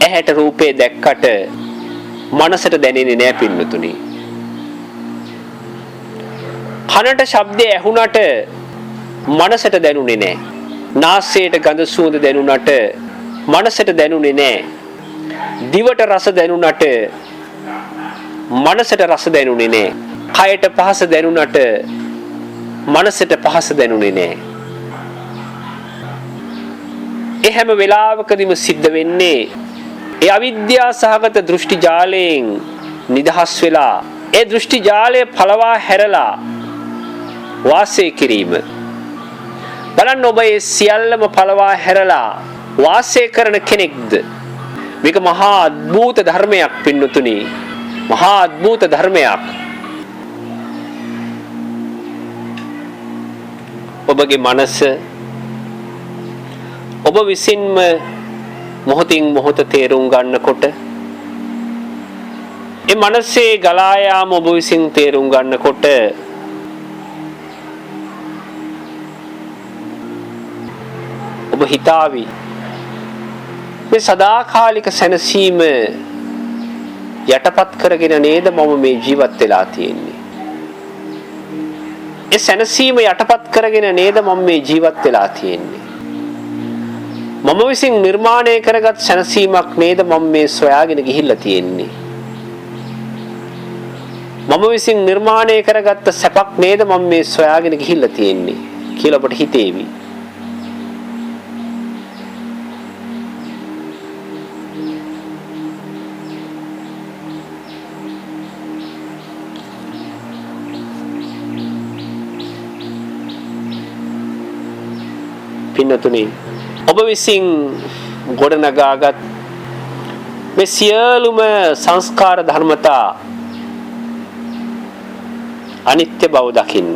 A: ඇහැට රූපේ දැක්කට මනසට දැනෙන්නේ නැහැ පින්නතුනි. කනට ශබ්දය ඇහුණට මනසට දැනුනේ නැහැ. නාසයට ගඳ සුවඳ දැනුණට මනසට දැනුනේ නැහැ. දිවට රස දැනුණට මනසට රස දැනුනේ නැහැ. කයට පහස දැනුණට මනසට පහස දැනුනේ නැහැ. ඒ හැම වෙලාවකදීම සිද්ධ වෙන්නේ ඒ අවිද්‍යා සහගත දෘෂ්ටි ජාලයෙන් නිදහස් වෙලා ඒ දෘෂ්ටි ජාලය පළවා හැරලා වාසය කිරීම. බලන්න ඔබ ඒ සියල්ලම පළවා හැරලා වාසය කරන කෙනෙක්ද? මේක මහා අద్භූත ධර්මයක් පින්නතුනි. මහා අద్භූත ධර්මයක්. ඔබගේ මනස ඔබ විසින්ම මොහොතින් මොහොත තේරුම් ගන්නකොට ඒ මනසේ ගලා යාම ඔබ විසින් තේරුම් ගන්නකොට ඔබ හිතාවි මේ සදාකාලික සැනසීම යටපත් කරගෙන නේද මම මේ ජීවත් වෙලා තියෙන්නේ. ඒ සැනසීම යටපත් කරගෙන නේද මම මේ ජීවත් වෙලා තියෙන්නේ. මම විසින් නිර්මාණය කරගත් සැනසීමක් නේද මම මේ සොයාගෙන ගිහිල්ලා තියෙන්නේ. මම විසින් නිර්මාණය කරගත්ත සැපක් නේද මම මේ සොයාගෙන ගිහිල්ලා තියෙන්නේ කියලා ඔබට හිතේවි. පින්නතුනි ඔබ විසින් ගොඩනගාගත් මේ සියලුම සංස්කාර ධර්මතා අනිත්‍ය බව දකින්න.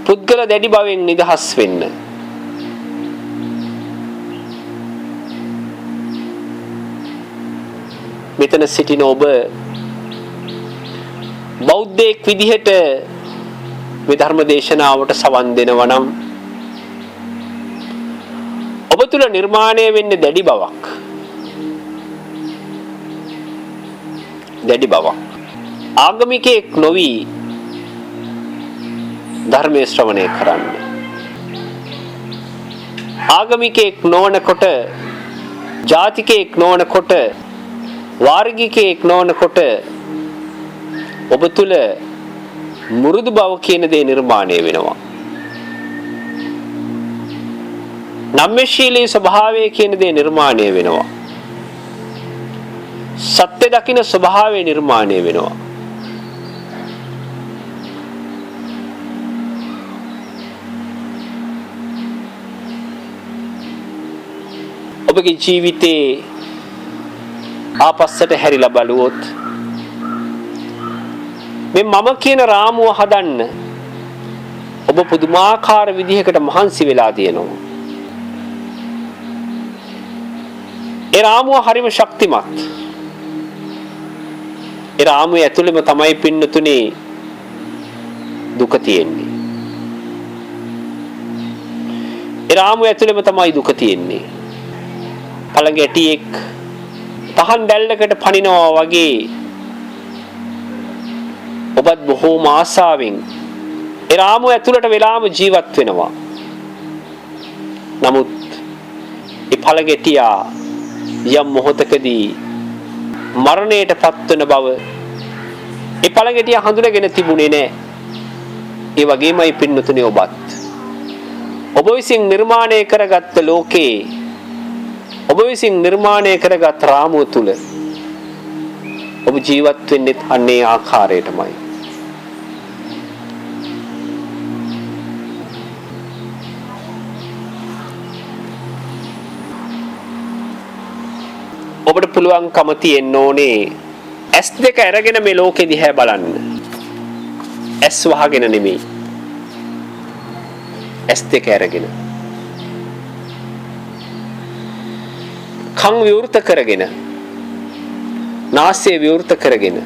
A: පුද්ගල දැඩි බවෙන් නිදහස් වෙන්න. මෙතන සිටින ඔබ බෞද්ධයෙක් විදිහට මේ ධර්ම දේශනාවට සවන් දෙනවා නම් ඔබ තුල නිර්මාණය වෙන්නේ දැඩි බවක්. දැඩි බවක්. ආගමිකයෙක් නොවි ධර්මයේ ශ්‍රවණය කරන්න. ආගමිකයෙක් නොවනකොට, ජාතිකයෙක් නොවනකොට, වාර්ගිකයෙක් නොවනකොට ඔබ තුල මුරුදු බව කියන දේ නිර්මාණය වෙනවා. නම්‍යශීලී ස්වභාවය කියන දේ නිර්මාණය වෙනවා. සත්‍ය දකින්න ස්වභාවය නිර්මාණය වෙනවා. ඔබගේ ජීවිතේ ආපස්සට හැරිලා බලුවොත් මේ මම කියන රාමුව හදන්න ඔබ පුදුමාකාර විදිහකට මහන්සි වෙලා තියෙනවා. ඒ රාමුව හරිම ශක්තිමත්. ඒ රාමුව ඇතුළෙම තමයි පින්නතුනේ දුක තියෙන්නේ. ඒ රාමුව ඇතුළෙම තමයි දුක තියෙන්නේ. පළඟ ඇටියෙක් තහන් දැල්ලකට පනිනවා වගේ ඔබත් බොහෝම ආසාවෙන් ඒ රාමුව ඇතුළට වෙලාම ජීවත් වෙනවා. නමුත් ඒ පළගෙටියා යම් මොහොතකදී මරණයට පත්වන බව ඒ පළගෙටියා හඳුනගෙන තිබුණේ නැහැ. ඒ වගේමයි පින්නතුනේ ඔබත්. ඔබ විසින් නිර්මාණය කරගත්ත ලෝකේ ඔබ විසින් නිර්මාණය කරගත් රාමුව තුල ඔබ ජීවත් වෙන්නේ අන්නේ ආකාරයටමයි. ඔබට පුළුවන්කම තියෙන්න ඕනේ S2 අරගෙන මේ ලෝකෙ දිහා බලන්න. S වහගෙන නෙමෙයි. S2 අරගෙන. කන් විවෘත කරගෙන නාසය විවෘත කරගෙන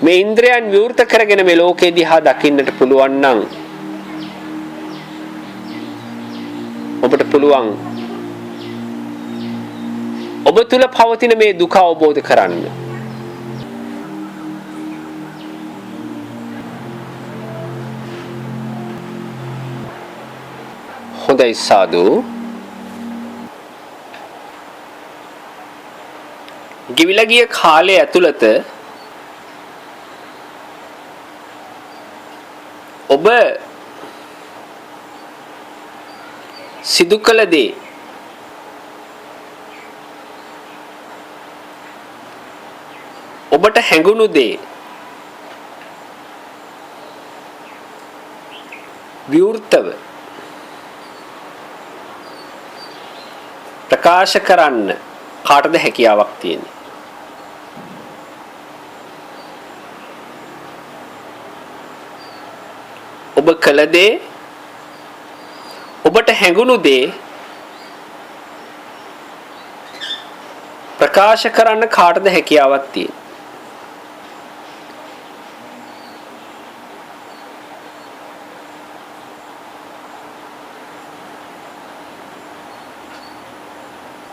A: මේ ඉන්ද්‍රයන් විවෘත කරගෙන මේ ලෝකෙ දිහා දකින්නට පුළුවන් නම් ඔබට පුළුවන් ඔබ තුල පවතින මේ දුක අවබෝධ කරන්න. හොඳයි සාදු. ගිවිලා ගිය කාලය ඇතුළත ඔබ සිදු කළ දේ ඔබට හැඟුණු දේ විවෘතව ප්‍රකාශ කරන්න කාටද හැකියාවක් තියෙන්නේ? ඔබ කළ දේ ඔබට හැඟුණු දේ ප්‍රකාශ කරන්න කාටද හැකියාවක් තියෙන්නේ?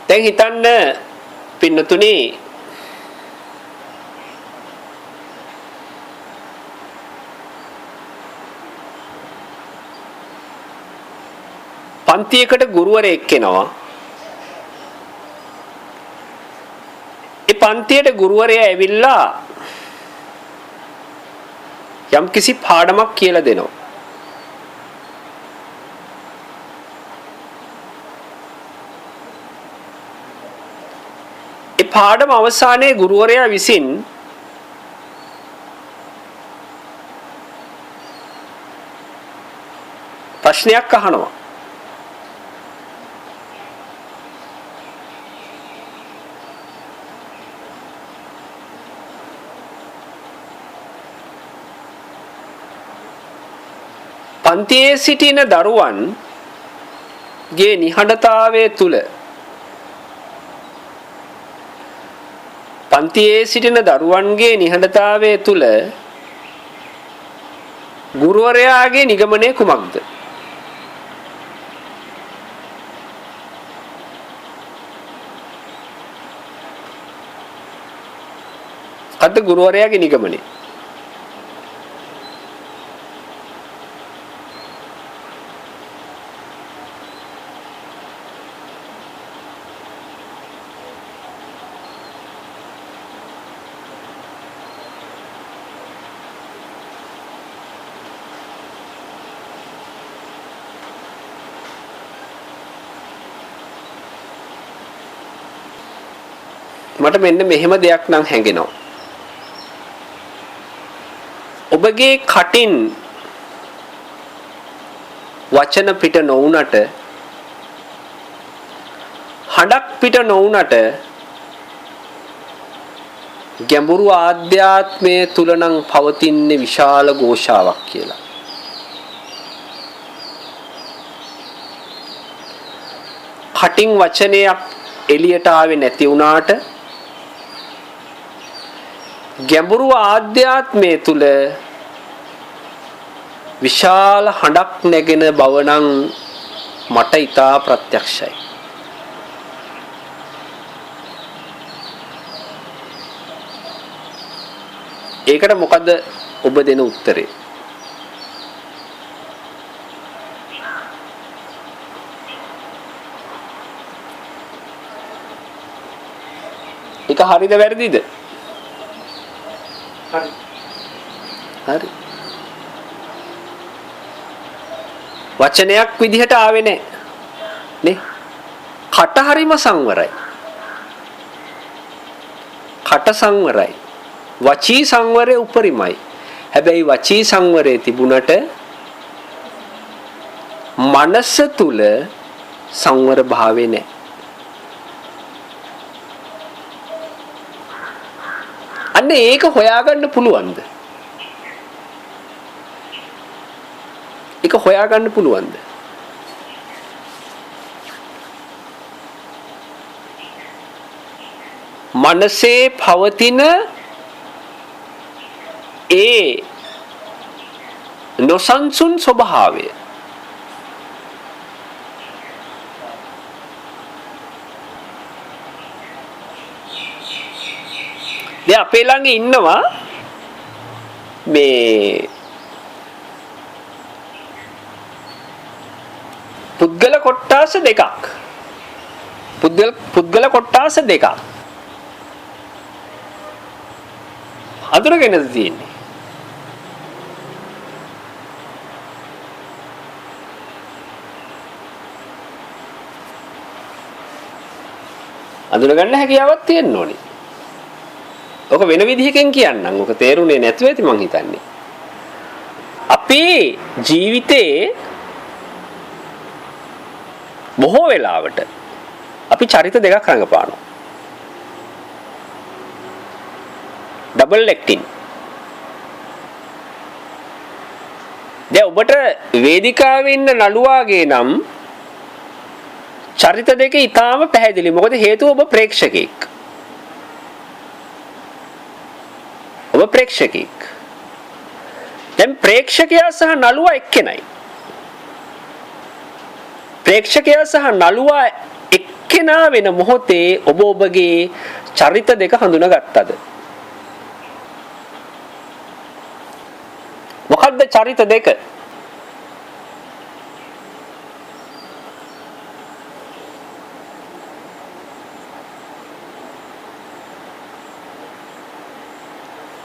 A: දැන් හිතන්න පින්නතුනි පන්තියකට ගුරුවරයෙක් එනවා. ඒ පන්තියට ගුරුවරයා ඇවිල්ලා යම්කිසි පාඩමක් කියලා දෙනවා. ඒ පාඩම අවසානයේ ගුරුවරයා විසින් ප්‍රශ්නයක් අහනවා. පන්තියේ සිටින දරුවන්ගේ නිහඬතාවය තුල පන්තියේ සිටින දරුවන්ගේ නිහඬතාවය තුල ගුරුවරයාගේ නිගමනය කුමක්ද? අද ගුරුවරයාගේ නිගමනය මට මෙන්න මෙහෙම දෙයක් නම් හැඟෙනවා. ඔබගේ කටින් වචන පිට නොවුනට හඬක් පිට නොවුනට ගැඹුරු ආධ්‍යාත්මයේ තුල නම් පවතින්නේ විශාල ഘോഷාවක් කියලා. කටින් වචනයක් එළියට ආවේ නැති වුණාට ගැඹුරු ආධ්‍යාත්මයේ තුල විශාල හඬක් නැගෙන බව නම් මට ඊටා ප්‍රත්‍යක්ෂයි. ඒකට මොකද ඔබ දෙන උත්තරේ? ඒක හරිද වැරදිද? හරි. වචනයක් විදිහට ආවේ නැහැ නේ. කට හරිම සංවරයි. කට සංවරයි. වචී සංවරය උපරිමයි. හැබැයි වචී සංවරයේ තිබුණට මනස තුල සංවර භාවය නැහැ. අන්න ඒක හොයාගන්න පුළුවන්ද? ඒක හොයාගන්න පුළුවන්ද? මනසේ පවතින ඒ නොසන්සුන් ස්වභාවය දැන් අපේ ළඟ ඉන්නවා මේ පුද්ගල කොට්ටාස දෙකක් පුද්ගල කොට්ටාස දෙකක් අඳුරගෙනද තියෙන්නේ අඳුරගන්න හැකියාවක් තියෙන්න ඕනේ. ඔක වෙන විදිහකින් කියන්නම්. ඔක තේරුනේ නැතුව ඇති මං හිතන්නේ. අපේ ජීවිතේ බොහෝ වෙලාවට අපි චරිත දෙකක් රඟපානවා. Double acting. දැන් ඔබට වේදිකාවේ ඉන්න නළුවාගේ නම් චරිත දෙක ඊටාම පැහැදිලි. මොකද හේතුව ඔබ ප්‍රේක්ෂකෙක්. ඔබ ප්‍රේක්ෂකෙක්. දැන් ප්‍රේක්ෂකයා සහ නළුවා එක්කෙනයි. ප්‍රේක්ෂකයා සහ නළුවා එක්කෙනා වෙන මොහොතේ ඔබ ඔබගේ චරිත දෙක හඳුනාගත්තද? මොකද්ද චරිත දෙක?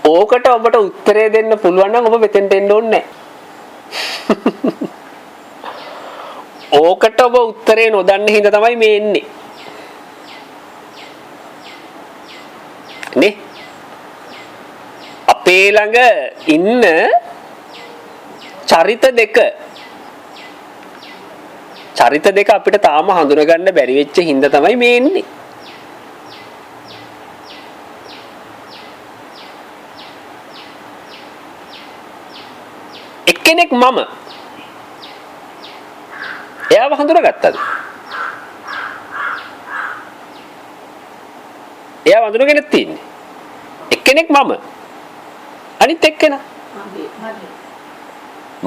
A: ඕකට ඔබට උත්තරය දෙන්න පුළුවන් නම් ඔබ මෙතෙන්ට එන්න ඕනේ නැහැ. ඕකට ඔබ උත්තරේ නොදන්න හින්දා තමයි මේ එන්නේ. නේ? අපේ ළඟ ඉන්න චරිත දෙක අපිට තාම හඳුනගන්න බැරි වෙච්ච හින්දා තමයි මේ එන්නේ. එක්කෙනෙක් මම. එයාව හඳුනාගත්තද? එයාව හඳුනගෙන තින්නේ. එක්කෙනෙක් මම. අනිත් එක්කෙනා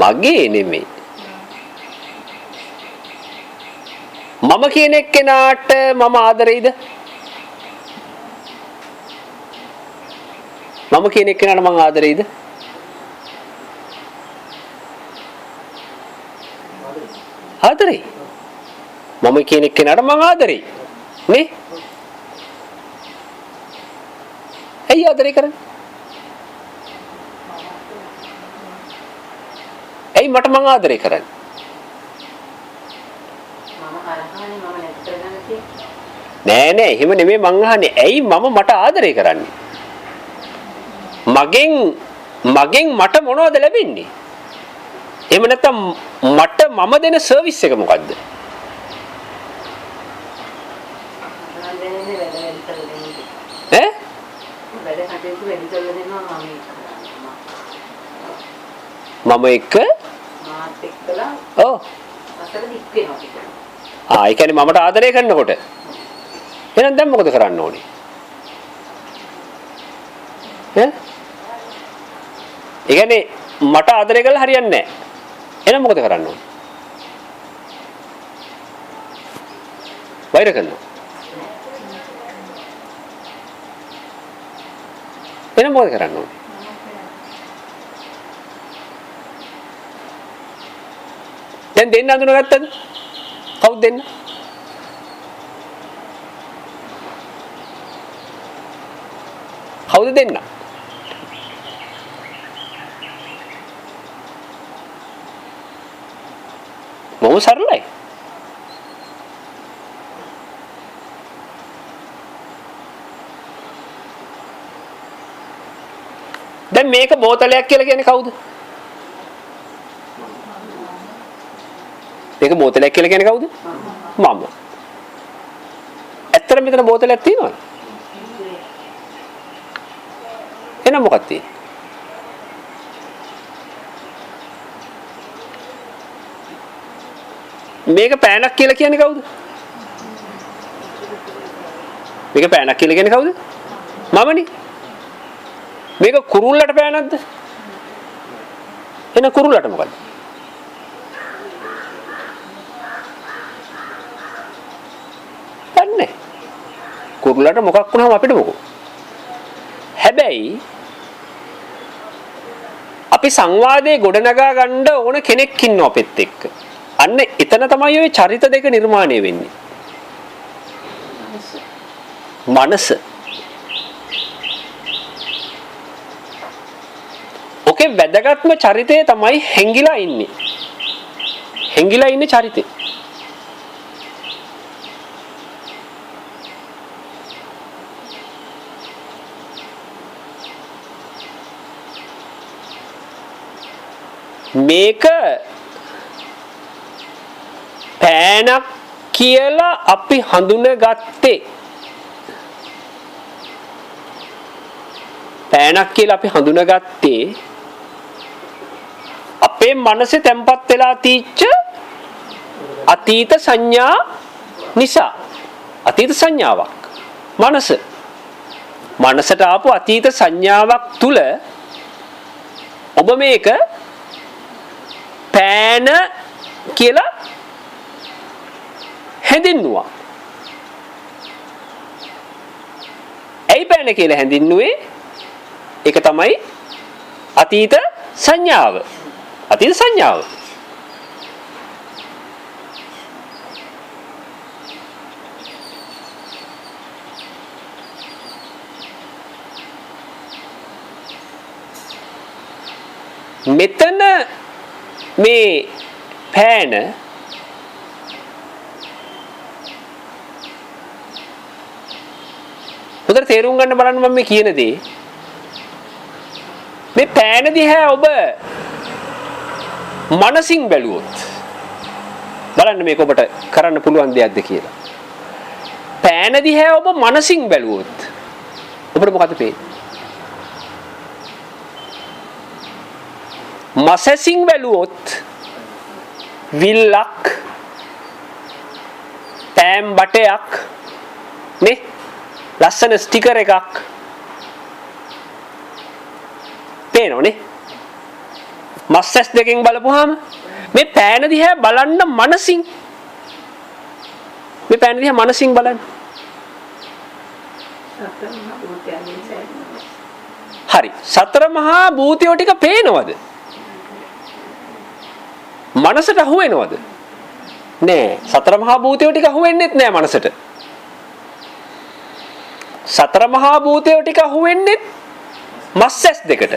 A: මගේ නෙමෙයි. මම කියන එක්කෙනාට මම ආදරෙයිද? මම කියන එක්කෙනාට මම ආදරෙයිද? ආදරෙයි. මම කියන එක්කෙනාට මම ආදරෙයි. නේ? ඇයි ආදරේ කරන්නේ? ඇයි මට මං ආදරේ කරන්නේ? නෑ එහෙම නෙමෙයි මං අහන්නේ. ඇයි මම මට ආදරේ කරන්නේ? මගෙන් මට මොනවද ලැබෙන්නේ? එහෙම නැත්නම් මට මම දෙන සර්විස් එක මොකද්ද? ඈ? මම එක්ක මාත් එක්කලා ඔව් අතර දික් වෙනවා. ඒ කියන්නේ මමට ආදරය කරනකොට එහෙනම් දැන් මොකද කරන්න ඕනේ? ඈ? ඒ කියන්නේ මට ආදරය කළා හරියන්නේ නැහැ. එහෙනම් මොකද කරන්න ඕනේ? වෛර කරනවා. එහෙනම් මොකද කරන්න ඕනේ? දැන් දෙන්න අඳුනගත්තද? කවුද දෙන්න? කවුද දෙන්න? බොහොම සරලයි. දැන් මේක බෝතලයක් කියලා කියන්නේ කවුද? මේක බෝතලයක් කියලා කියන්නේ කවුද? මම. ඇත්තටම මෙතන බෝතලයක් තියෙනවද? එහෙනම් මොකක්ද තියෙන්නේ? මේක පෑනක් කියලා කියන්නේ කවුද? මේක පෑනක් කියලා කියන්නේ කවුද? මමනේ. මේක කුරුල්ලට පෑ නැද්ද? එන කුරුල්ලට මොකද? දන්නේ. කුරුල්ලට මොකක් වුණාම අපිට මොකෝ? හැබැයි අපි සංවාදයේ ගොඩනගා ගන්න ඕන කෙනෙක් ඉන්නවා අපෙත් එක්ක. අන්න එතන තමයි ওই චරිත දෙක නිර්මාණය වෙන්නේ. මනස. ඔකේ වැදගත්ම චරිතය තමයි හැංගිලා ඉන්නේ. හැංගිලා ඉන්නේ චරිතේ. මේක පෑනක් කියලා අපි හඳුනගත්තේ අපේ මනසේ තැම්පත් වෙලා තීච්ච අතීත සංඥා නිසා. අතීත සංඥාවක් මනසට ආපු අතීත සංඥාවක් තුල ඔබ මේක පෑන කියලා හැඳින්නුවා. ඇයි පෑන කියලා හැඳින්නුවේ? ඒක තමයි අතීත සංඥාව. මෙතන මේ පෑන හොඳට තේරුම් ගන්න බලන්න මම මේ කියන දේ. මේ පෑන දිහා ඔබ මනසින් බැලුවොත් බලන්න මේක ඔබට කරන්න පුළුවන් දෙයක්ද කියලා. පෑන දිහා ඔබ මනසින් බැලුවොත් ඔබට මොකද පේන්නේ? මසසින් බැලුවොත් විල්ලක් පෑම් බටයක් නේ ලස්සන ස්ටිකර් එකක් පේනවනේ. මස්සස් දෙකෙන් බලපුවාම මේ පෑන දිහා බලන්න මනසින් බලන්න. හරි. සතර මහා භූතයෝ ටික පේනවද? මනසට අහු වෙනවද? නෑ. සතර මහා භූතයෝ ටික අහු වෙන්නේත් නෑ මනසට. සතර මහා භූතයෝ ටික අහු වෙන්නේ මස්සස් දෙකට.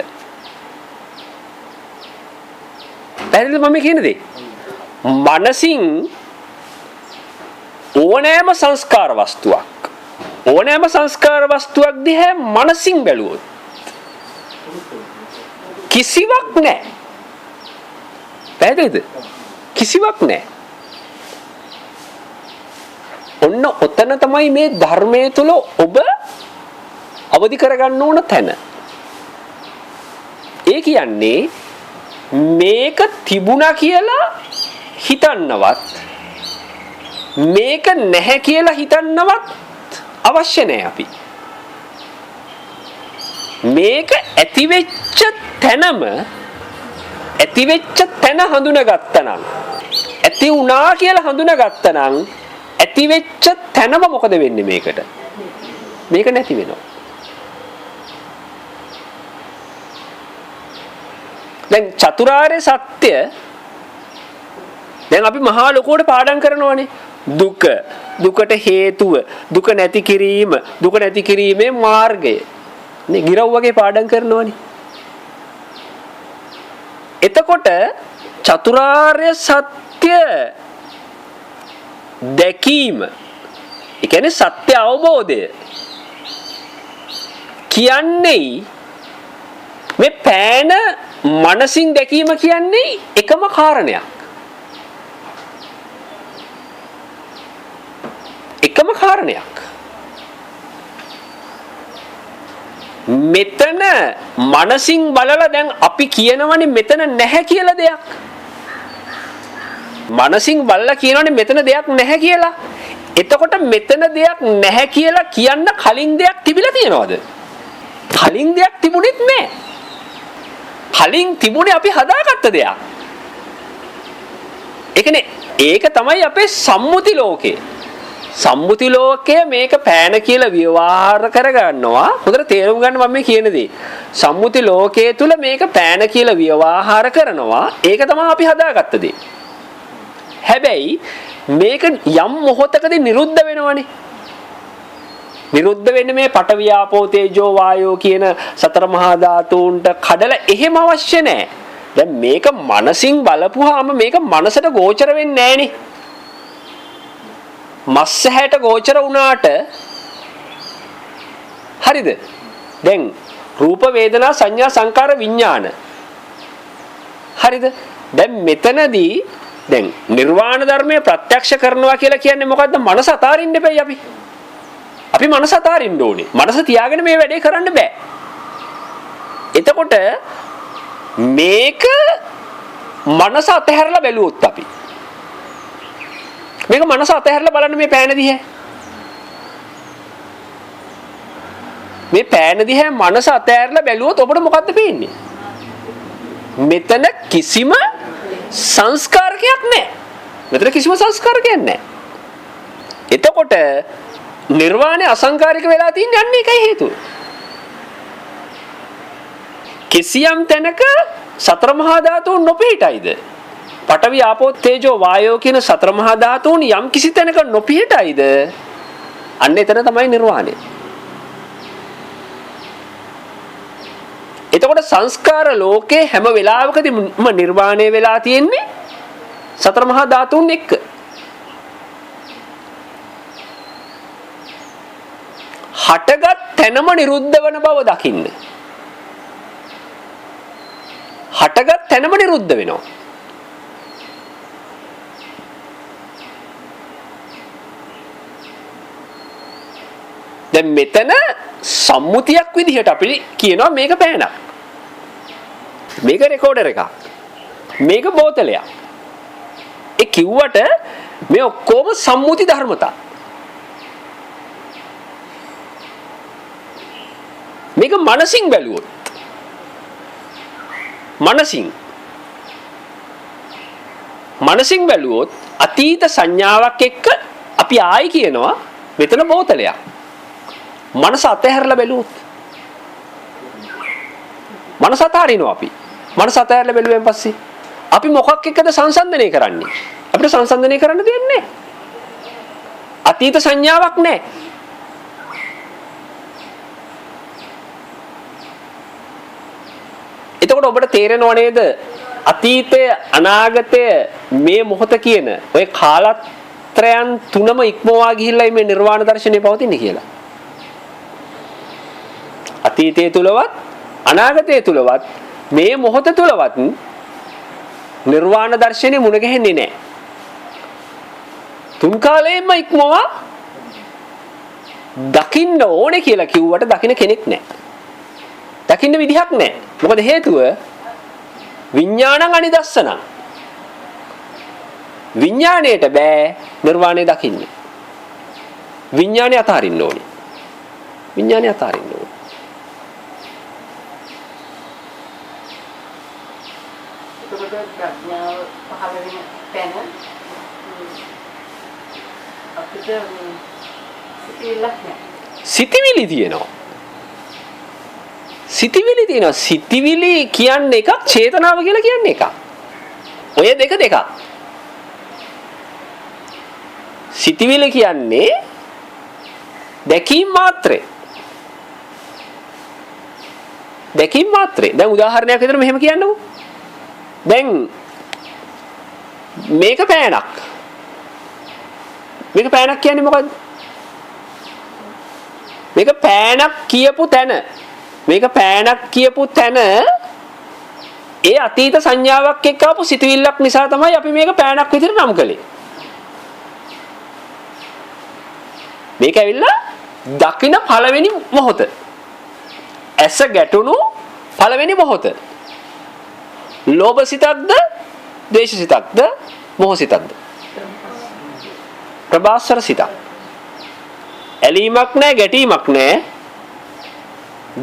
A: පැහැදිලිද මම කියන දේ? මනසින් ඕනෑම සංස්කාර වස්තුවක් දිහා මනසින් බැලුවොත් කිසිවක් නැහැ. පැහැදිලිද? කිසිවක් නැහැ. ඔන්න ඔතන තමයි මේ ධර්මයේ තුල ඔබ අවදි කරගන්න ඕන තැන. ඒ කියන්නේ මේක තිබුණා කියලා හිතන්නවත් මේක නැහැ කියලා හිතන්නවත් අවශ්‍ය නැහැ අපි. මේක ඇතිවෙච්ච තැන හඳුනාගත්තා නම් ඇති වුණා කියලා හඳුනාගත්තා නම් ඇතිවෙච්ච තැනම මොකද වෙන්නේ මේකට? මේක නැති වෙනවා. දැන් චතුරාර්ය සත්‍ය දැන් අපි මහා ලොකුවට පාඩම් කරනවානේ. දුකට හේතුව, දුක නැති කිරීමේ මාර්ගය. නේ ගිරව් වගේ පාඩම් කරනවානේ. එතකොට චතුරාර්ය සත්‍ය දැකීම, ඒ කියන්නේ සත්‍ය අවබෝධය කියන්නේ මේ පෑන මනසින් දැකීම කියන්නේ එකම කාරණයක්. මෙතන මනසින් බලලා දැන් අපි කියනවනේ මෙතන නැහැ කියලා දෙයක්. මනසින් බලලා කියනවනේ මෙතන දෙයක් නැහැ කියලා. එතකොට මෙතන දෙයක් නැහැ කියලා කියන්න කලින් දෙයක් තිබිලා තියෙනවද? කලින් දෙයක් තිබුණෙත් නැහැ. කලින් තිබුණේ අපි හදාගත්ත දෙයක්. ඒක තමයි අපේ සම්මුති ලෝකේ. සම්මුති ලෝකය මේක පෑන කියලා ව්‍යවහාර කරගන්නවා. හොඳට තේරුම් ගන්න මම මේ කියන දේ. සම්මුති ලෝකයේ තුල මේක පෑන කියලා ව්‍යවහාර කරනවා. ඒක තමයි අපි හදාගත්ත දේ. හැබැයි මේක යම් මොහොතකදී නිරුද්ධ වෙනවනේ. නිරුද්ධ වෙන්නේ මේ පඨවි ආපෝ තේජෝ වායෝ කියන සතර මහා ධාතුන්ට කඩලා එහෙම අවශ්‍ය නැහැ. දැන් මේක මනසින් බලපුවාම මේක මනසට ගෝචර වෙන්නේ නැහනේ. මස්සහැට ගෝචර වුණාට හරිද? දැන් රූප වේදනා සංඥා සංකාර විඥාන හරිද? දැන් මෙතනදී දැන් නිර්වාණ ධර්මය ප්‍රත්‍යක්ෂ කරනවා කියලා කියන්නේ මොකද්ද? මනස අතාරින්න එපයි අපි. අපි මනස අතාරින්න ඕනේ. මනස තියාගෙන මේ වැඩේ කරන්න බෑ. එතකොට මේක මනස අතහැරලා බැලුවොත් අපි මේක මනස අතහැරලා බලන්න මේ පෑන දිහා. මේ පෑන දිහා මනස අතහැරලා බැලුවොත් ඔබට මොකද්ද පේන්නේ? මෙතන කිසිම සංස්කාරකයක් නැහැ. මෙතන කිසිම සංස්කාරකයක් නැහැ. එතකොට නිර්වාණය අසංකාරික වෙලා තින්නේ යන්නේ ඒකයි හේතුව. කිසියම් තැනක සතර මහා ධාතුන් නොපිහිටයිද? පඨවි ආපෝ තේජෝ වායෝ කියන සතර මහා ධාතුන් යම් කිසි තැනක නොපිහිටයිද? අන්න එතන තමයි නිර්වාණය. එතකොට සංස්කාර ලෝකේ හැම වෙලාවකදීම නිර්වාණය වෙලා තියෙන්නේ සතර මහා ධාතුන් එක්ක. හටගත් තැනම නිරුද්ධ වන බව දකින්න. හටගත් තැනම නිරුද්ධ වෙනවා. දැන් මෙතන සම්මුතියක් විදිහට අපි කියනවා මේක පෑනක්. මේක රෙකෝඩර් එකක්. මේක බෝතලයක්. ඒ කිව්වට මේ ඔක්කොම සම්මුති ධර්මතා. මේක මනසින් බැලුවොත් මනසින් බැලුවොත් අතීත සංඥාවක් එක්ක අපි ආයි කියනවා මෙතන බෝතලයක්. මනස අතහැරලා බැලුවොත් මනස අතහරිනවා අපි. මනස අතහැරලා බැලුවෙන් පස්සේ අපි මොකක් එක්කද සංසන්දනය කරන්නේ? අපිට සංසන්දනය කරන්න දෙයක් නැහැ. අතීත සංඥාවක් නැහැ. එතකොට ඔබට තේරෙනව නේද අතීතය අනාගතය මේ මොහොත කියන ඔය කාලත්‍රයන් තුනම ඉක්මවා ගිහිල්ලා මේ නිර්වාණ දර්ශනය පවතින්නේ කියලා. අතීතයේ තුලවත් අනාගතයේ තුලවත් මේ මොහොත තුලවත් නිර්වාණ දර්ශනේ මුණ ගැහෙන්නේ නැහැ. තුන් කාලයෙන්ම ඉක්මවා දකින්න ඕනේ කියලා කිව්වට දකින්න කෙනෙක් නැහැ. දකින්න විදිහක් නැහැ. මොකද හේතුව විඥාණං අනිදස්සනං. විඥාණයට බෑ නිර්වාණය දකින්න. විඥාණය අතාරින්න ඕනේ. විඥාණය අතාරින්න ඕනේ.
B: ප්‍රඥාව පහළ වෙන තැන අපිට
A: සිතිවිලි තියෙනවා. සිතිවිලි කියන්නේ එකක්, චේතනාව කියලා කියන්නේ එකක්. ඔය දෙක. සිතිවිලි කියන්නේ දැකීම් මාත්‍රේ. දැන් උදාහරණයක් විදිහට මෙහෙම කියන්නකෝ. දැන් මේක පෑනක්. මේක පෑනක් කියන්නේ මොකද්ද? මේක පෑනක් කියපු තැන ඒ අතීත සංඥාවක් එක්ක ආපු සිතුවිල්ලක් නිසා තමයි අපි මේක පෑනක් විදිහට නම් කළේ. මේක ඇවිල්ලා දකින්න පළවෙනි මොහොත. ඇස ගැටුණු පළවෙනි මොහොත. ලෝභ සිතක්ද, ද්වේෂ සිතක්ද, මොහ සිතක්ද? ප්‍රභාස්වර සිතක්. ඇලීමක් නැහැ, ගැටීමක් නැහැ.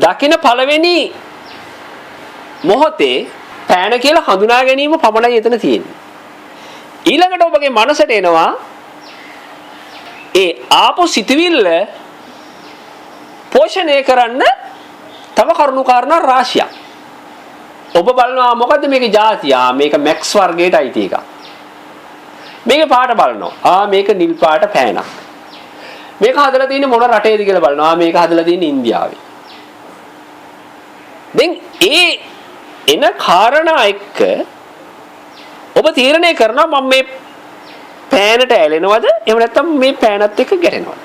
A: දකින පළවෙනි මොහොතේ පෑන කියලා හඳුනා ගැනීම පමණයි එතන තියෙන්නේ. ඊළඟට ඔබගේ මනසට එනවා ඒ ආපෝ සිතවිල්ල පෝෂණය කරන්න තව කරුණු කාරණා රාශියක්. ඔබ බලනවා මොකද්ද මේකේ જાතිය? මේක මැක්ස් වර්ගයට අයිති එකක්. මේකේ පාට බලනවා. මේක නිල් පාට පෑනක්. මේක හදලා තියෙන්නේ මොන රටේද කියලා බලනවා. මේක හදලා තියෙන්නේ ඉන්දියාවේ. දැන් ඒ එන කාරණා එක්ක ඔබ තීරණය කරනවා මම මේ පෑනට ඇලෙනවද? එහෙම නැත්නම් මේ පෑනත් එක්ක ගැටෙනවද?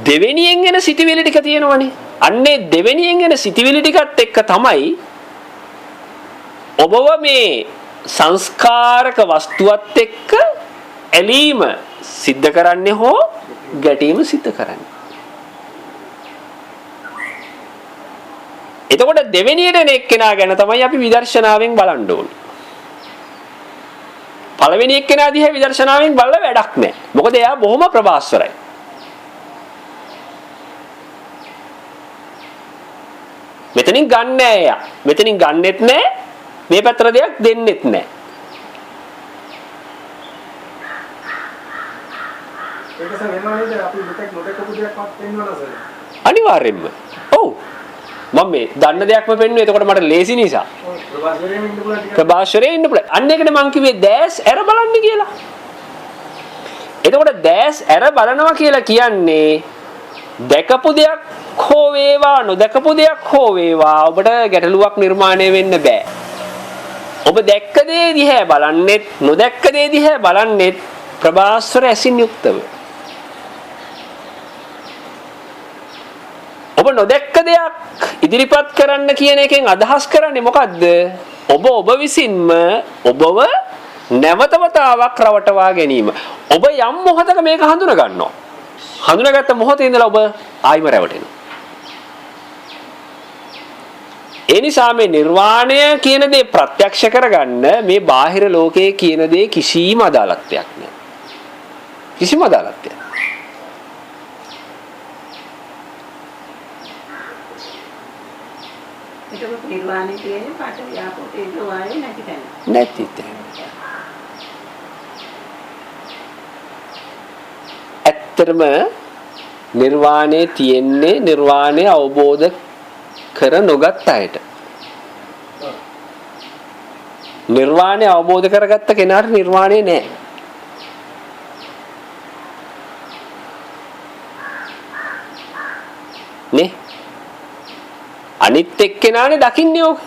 A: දෙවෙනියෙන් එන සිතිවිලි ටික තියෙනවනේ. අන්නේ දෙවෙනියෙන් එන සිතිවිලි ටිකත් එක්ක තමයි ඔබව මේ සංස්කාරක වස්තුවත් එක්ක ඇලීම සිද්ධ කරන්නේ හෝ ගැටීම සිද්ධ කරන්නේ. එතකොට දෙවෙනියට එන එක්කෙනා ගැන තමයි අපි විදර්ශනාවෙන් බලන්න ඕනේ. පළවෙනි එක්කෙනා දිහා විදර්ශනාවෙන් බලලා වැඩක් නැහැ. මොකද එයා බොහොම ප්‍රබාස්වරයි. මෙතනින් ගන්න නෑ එයා. මෙතනින් ගන්නෙත් නෑ. මේ පැත්තට දෙයක් දෙන්නෙත් නෑ.
C: ඒක සර් වෙනවා නේද? අපි මෙතෙක් නොදකපු දෙයක්වත් පෙන්වනවා සර්.
A: අනිවාර්යෙන්ම. ඔව්. මම මේ දන්න දෙයක්ම පෙන්නුවේ එතකොට මට ලේසි නිසා.
C: ප්‍රභාස්වරයෙන් ඉන්න පුළුවන් ටික.
A: ප්‍රභාස්වරයෙන් ඉන්න පුළුවන්. අන්න ඒකනේ මං කිව්වේ දැස් ඇර බලන්න කියලා. එතකොට දැස් ඇර බලනවා කියලා කියන්නේ දැකපු දෙයක් හෝ වේවා නොදකපු දෙයක් හෝ වේවා ඔබට ගැටලුවක් නිර්මාණය වෙන්න බෑ. ඔබ දැක්ක දේ දිහා බලන්නෙත් නොදැක්ක දේ දිහා බලන්නෙත් ප්‍රභාස්වර ඇසින් යුක්තව. ඔබ නොදැක්ක දෙයක් ඉදිරිපත් කරන්න කියන එකෙන් අදහස් කරන්නේ මොකද්ද? ඔබ විසින්ම ඔබව නැවතවතාවක් රවටවා ගැනීම. ඔබ යම් මොහොතක මේක හඳුනා ගන්නවා. හඳුනාගත්ත මොහොතේ ඉඳලා ඔබ ආයිම රැවටෙනවා. ඒ නිසා මේ නිර්වාණය කියන දේ ප්‍රත්‍යක්ෂ කරගන්න මේ බාහිර ලෝකයේ කියන දේ කිසිම අදාළත්වයක් නැහැ. කිසිම අදාළත්වයක්.
B: ඒක නිර්වාණය කියන්නේ පාට ව්‍යාපෝත ඒක වායේ නැති තැන.
A: නැති තැන. ඇත්තටම නිර්වාණය තියෙන්නේ නිර්වාණය අවබෝධ කර නොගත් අයට. නිර්වාණය අවබෝධ කරගත්ත කෙනාට නිර්වාණය නැහැ. නේ? අනිත් එක්කෙනානේ දකින්නේ ඕක.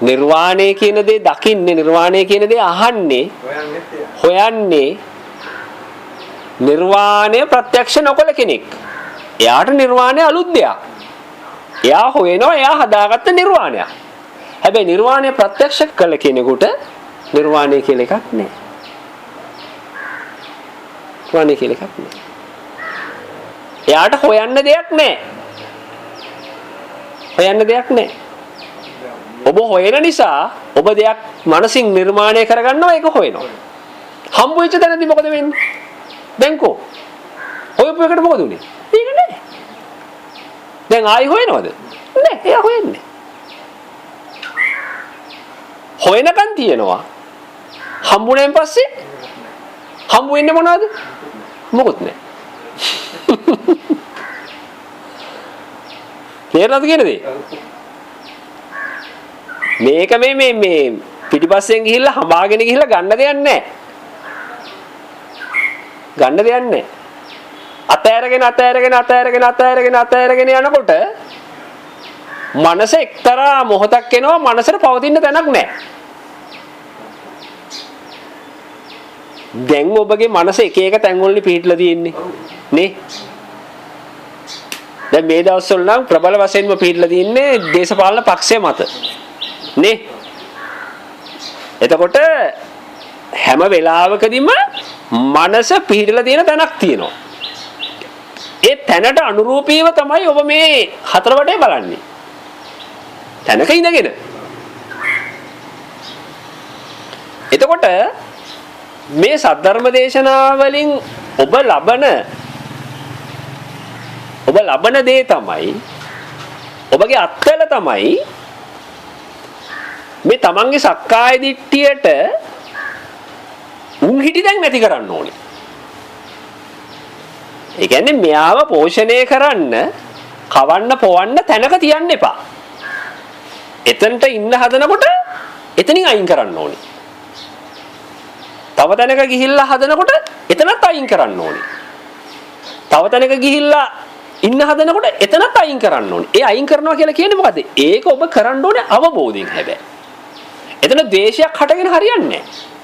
A: නිර්වාණය කියන දේ දකින්නේ නිර්වාණය කියන දේ අහන්නේ හොයන්නේ නිර්වාණය ප්‍රත්‍යක්ෂ නොකළ කෙනෙක්. එයාට නිර්වාණය අලුත් දෙයක්. එයා හොයනවා එයා හදාගත්ත නිර්වාණයක්. හැබැයි නිර්වාණය ප්‍රත්‍යක්ෂ කළ කෙනෙකුට නිර්වාණය කියලා එකක් නැහැ. නිර්වාණය කියලා එකක් නැහැ. එයාට හොයන්න දෙයක් නැහැ. හොයන්න දෙයක් නැහැ. ඔබ හොයන නිසා ඔබ දෙයක් මනසින් නිර්මාණය කරගන්නවා ඒක හොයනවා. හම්බ වෙච්ච තැනදී මොකද වෙන්නේ? දැන්කෝ හොයපු එකට මොකද උනේ? ඒක නෑ. දැන් ආයි හොයනවද? නෑ, එයා හොයන්නේ. හොයනකන් තියනවා. හම්බුනේන් පස්සේ හම්බ වෙන්නේ මොනවද? මොකොත් නෑ. තේරෙනවද කියන දේ? මේක මේ පිටිපස්සෙන් ගිහිල්ලා හඹාගෙන ගිහිල්ලා ගන්න දෙයක් නෑ. ගන්න දෙයක් නැහැ. අතෑරගෙන යනකොට මනස එක්තරා මොහොතක් එනවා මනසට පවතින තැනක් නැහැ. දැන් ඔබගේ මනස එක එක තැන් වලින් පිහිටලා තියෙන්නේ නේ? දැන් මේ දවස්වල නම් ප්‍රබල වශයෙන්ම පිහිටලා තියෙන්නේ දේශපාලන පක්ෂය මත නේ? එතකොට හැම වෙලාවකදීම මනස පිහිටලා තියෙන තැනක් තියෙනවා. ඒ තැනට අනුරූපීව තමයි ඔබ මේ හතර වටේ බලන්නේ. තැනක ඉඳගෙන. එතකොට මේ සද්ධර්ම දේශනාවලින් ඔබ ලබන ඔබ ලබන දේ තමයි ඔබගේ අත්වල තමයි මේ තමන්ගේ සක්කාය දිට්ඨියට උන් හිටි දැන් නැති කරන්න ඕනේ. ඒ කියන්නේ මෙයාව පෝෂණය කරන්න, කවන්න පොවන්න තැනක තියන්න එපා. එතනට ඉන්න හදනකොට එතනින් අයින් කරන්න ඕනේ. තව තැනක ගිහිල්ලා හදනකොට එතනත් අයින් කරන්න ඕනේ. තව තැනක ගිහිල්ලා ඉන්න හදනකොට එතනත් අයින් කරන්න ඕනේ. ඒ අයින් කරනවා කියලා කියන්නේ මොකද්ද? ඒක ඔබ කරන්න ඕනේ අවබෝධයෙන් හැබැයි. එතන ද්වේෂයක් හටගෙන හරියන්නේ නැහැ.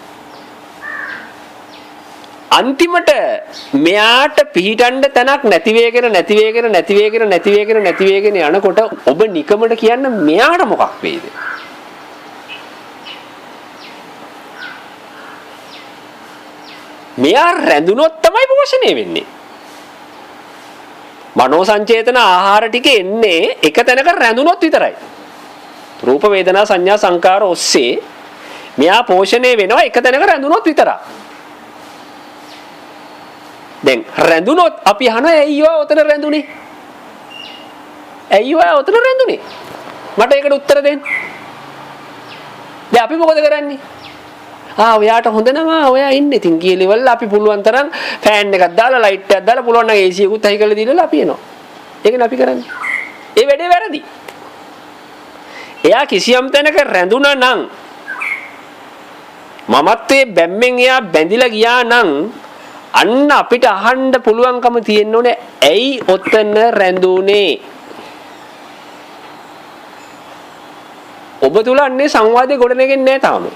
A: අන්තිමට මෙයාට පිහිටන්න තැනක් නැති වෙගෙන යනකොට ඔබ නිකමට කියන්න මෙයාට මොකක් වෙයිද? මෙයා රැඳුනොත් තමයි පෝෂණය වෙන්නේ. මනෝ සංචේතන ආහාර ටික එන්නේ එක තැනක රැඳුනොත් විතරයි. රූප වේදනා සංඥා සංකාර ඔස්සේ මෙයා පෝෂණය වෙනවා එක තැනක රැඳුනොත් විතරයි. දැන් රැඳුනොත් අපි අහනවා ඇයි ඔය ඔතන රැඳුනේ? ඇයි ඔය ඔතන රැඳුනේ? මට ඒකට උත්තර දෙන්න. දැන් අපි මොකද කරන්නේ? ඔයාට හොඳ නම ඔයා ඉන්නේ. ඉතින් ගිය ලෙවල් අපි පුළුවන් තරම් ෆෑන් එකක් දාලා ලයිට් එකක් දාලා පුළුවන් නම් AC එකකුත් අහි කරලා දීලා අපි එනවා. ඒකනේ අපි කරන්නේ. ඒ වැඩේ වැරදි. එයා කිසියම් තැනක රැඳුණා නම් මමත්වයේ බැම්මෙන් එයා බැඳිලා ගියා නම් අන්න අපිට අහන්න පුළුවන්කම තියෙන්න ඕනේ ඇයි ඔතන රැඳුනේ? ඔබ තුල අන්නේ සංවාදේ ගොඩනගෙන්නේ නැහැ තාම.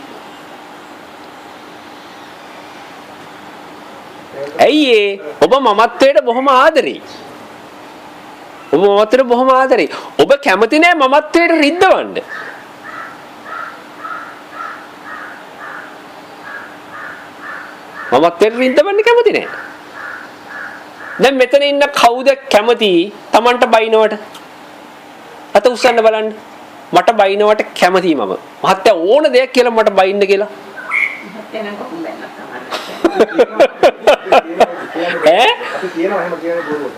A: ඇයි ඔබ මමත්වයට බොහොම ආදරෙයි. ඔබ මමත්වයට බොහොම ආදරෙයි. ඔබ කැමති නෑ මමත්වයට රිද්දවන්න. මමත්වයට රිද්දවන්න කැමති නෑ. දැන් මෙතන ඉන්න කවුද කැමති Tamanට බයිනවට? අත උස්සන්න බලන්න. මට බයිනවට කැමතියි මම. මහත්තයා ඕන දෙයක් කියලා මට බයින්න කියලා.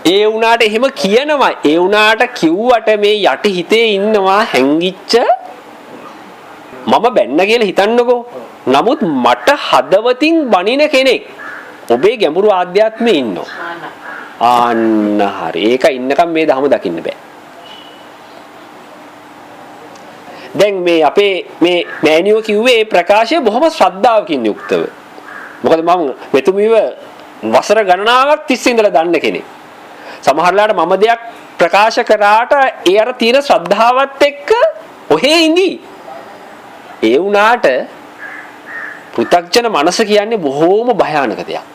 A: ඒ වුණාට එහෙම කියනවා. ඒ වුණාට කිව්වට මේ යටි හිතේ ඉන්නවා හැංගිච්ච මම බැන්න කියලා හිතන්නකෝ. නමුත් මට හදවතින් බනින කෙනෙක් ඔබේ ගැඹුරු ආධ්‍යාත්මයේ ඉන්නවා. ආන්න හරි. ඒක ඉන්නකම් මේ ධම දකින්න බෑ. දැන් මේ අපේ මේ මෑනියෝ කිව්වේ මේ ප්‍රකාශය බොහොම ශ්‍රද්ධාවකින් යුක්තව. මොකද මම මෙතුමිව වසර ගණනාවක් තිස්සේ ඉඳලා දන්න කෙනෙක්. සමහරලාට මම දෙයක් ප්‍රකාශ කරාට ඒ අර තියෙන ශ්‍රද්ධාවත් එක්ක ඔහේ ඉඳී. ඒ වුණාට පෘථග්ජන මනස කියන්නේ බොහෝම භයානක දෙයක්.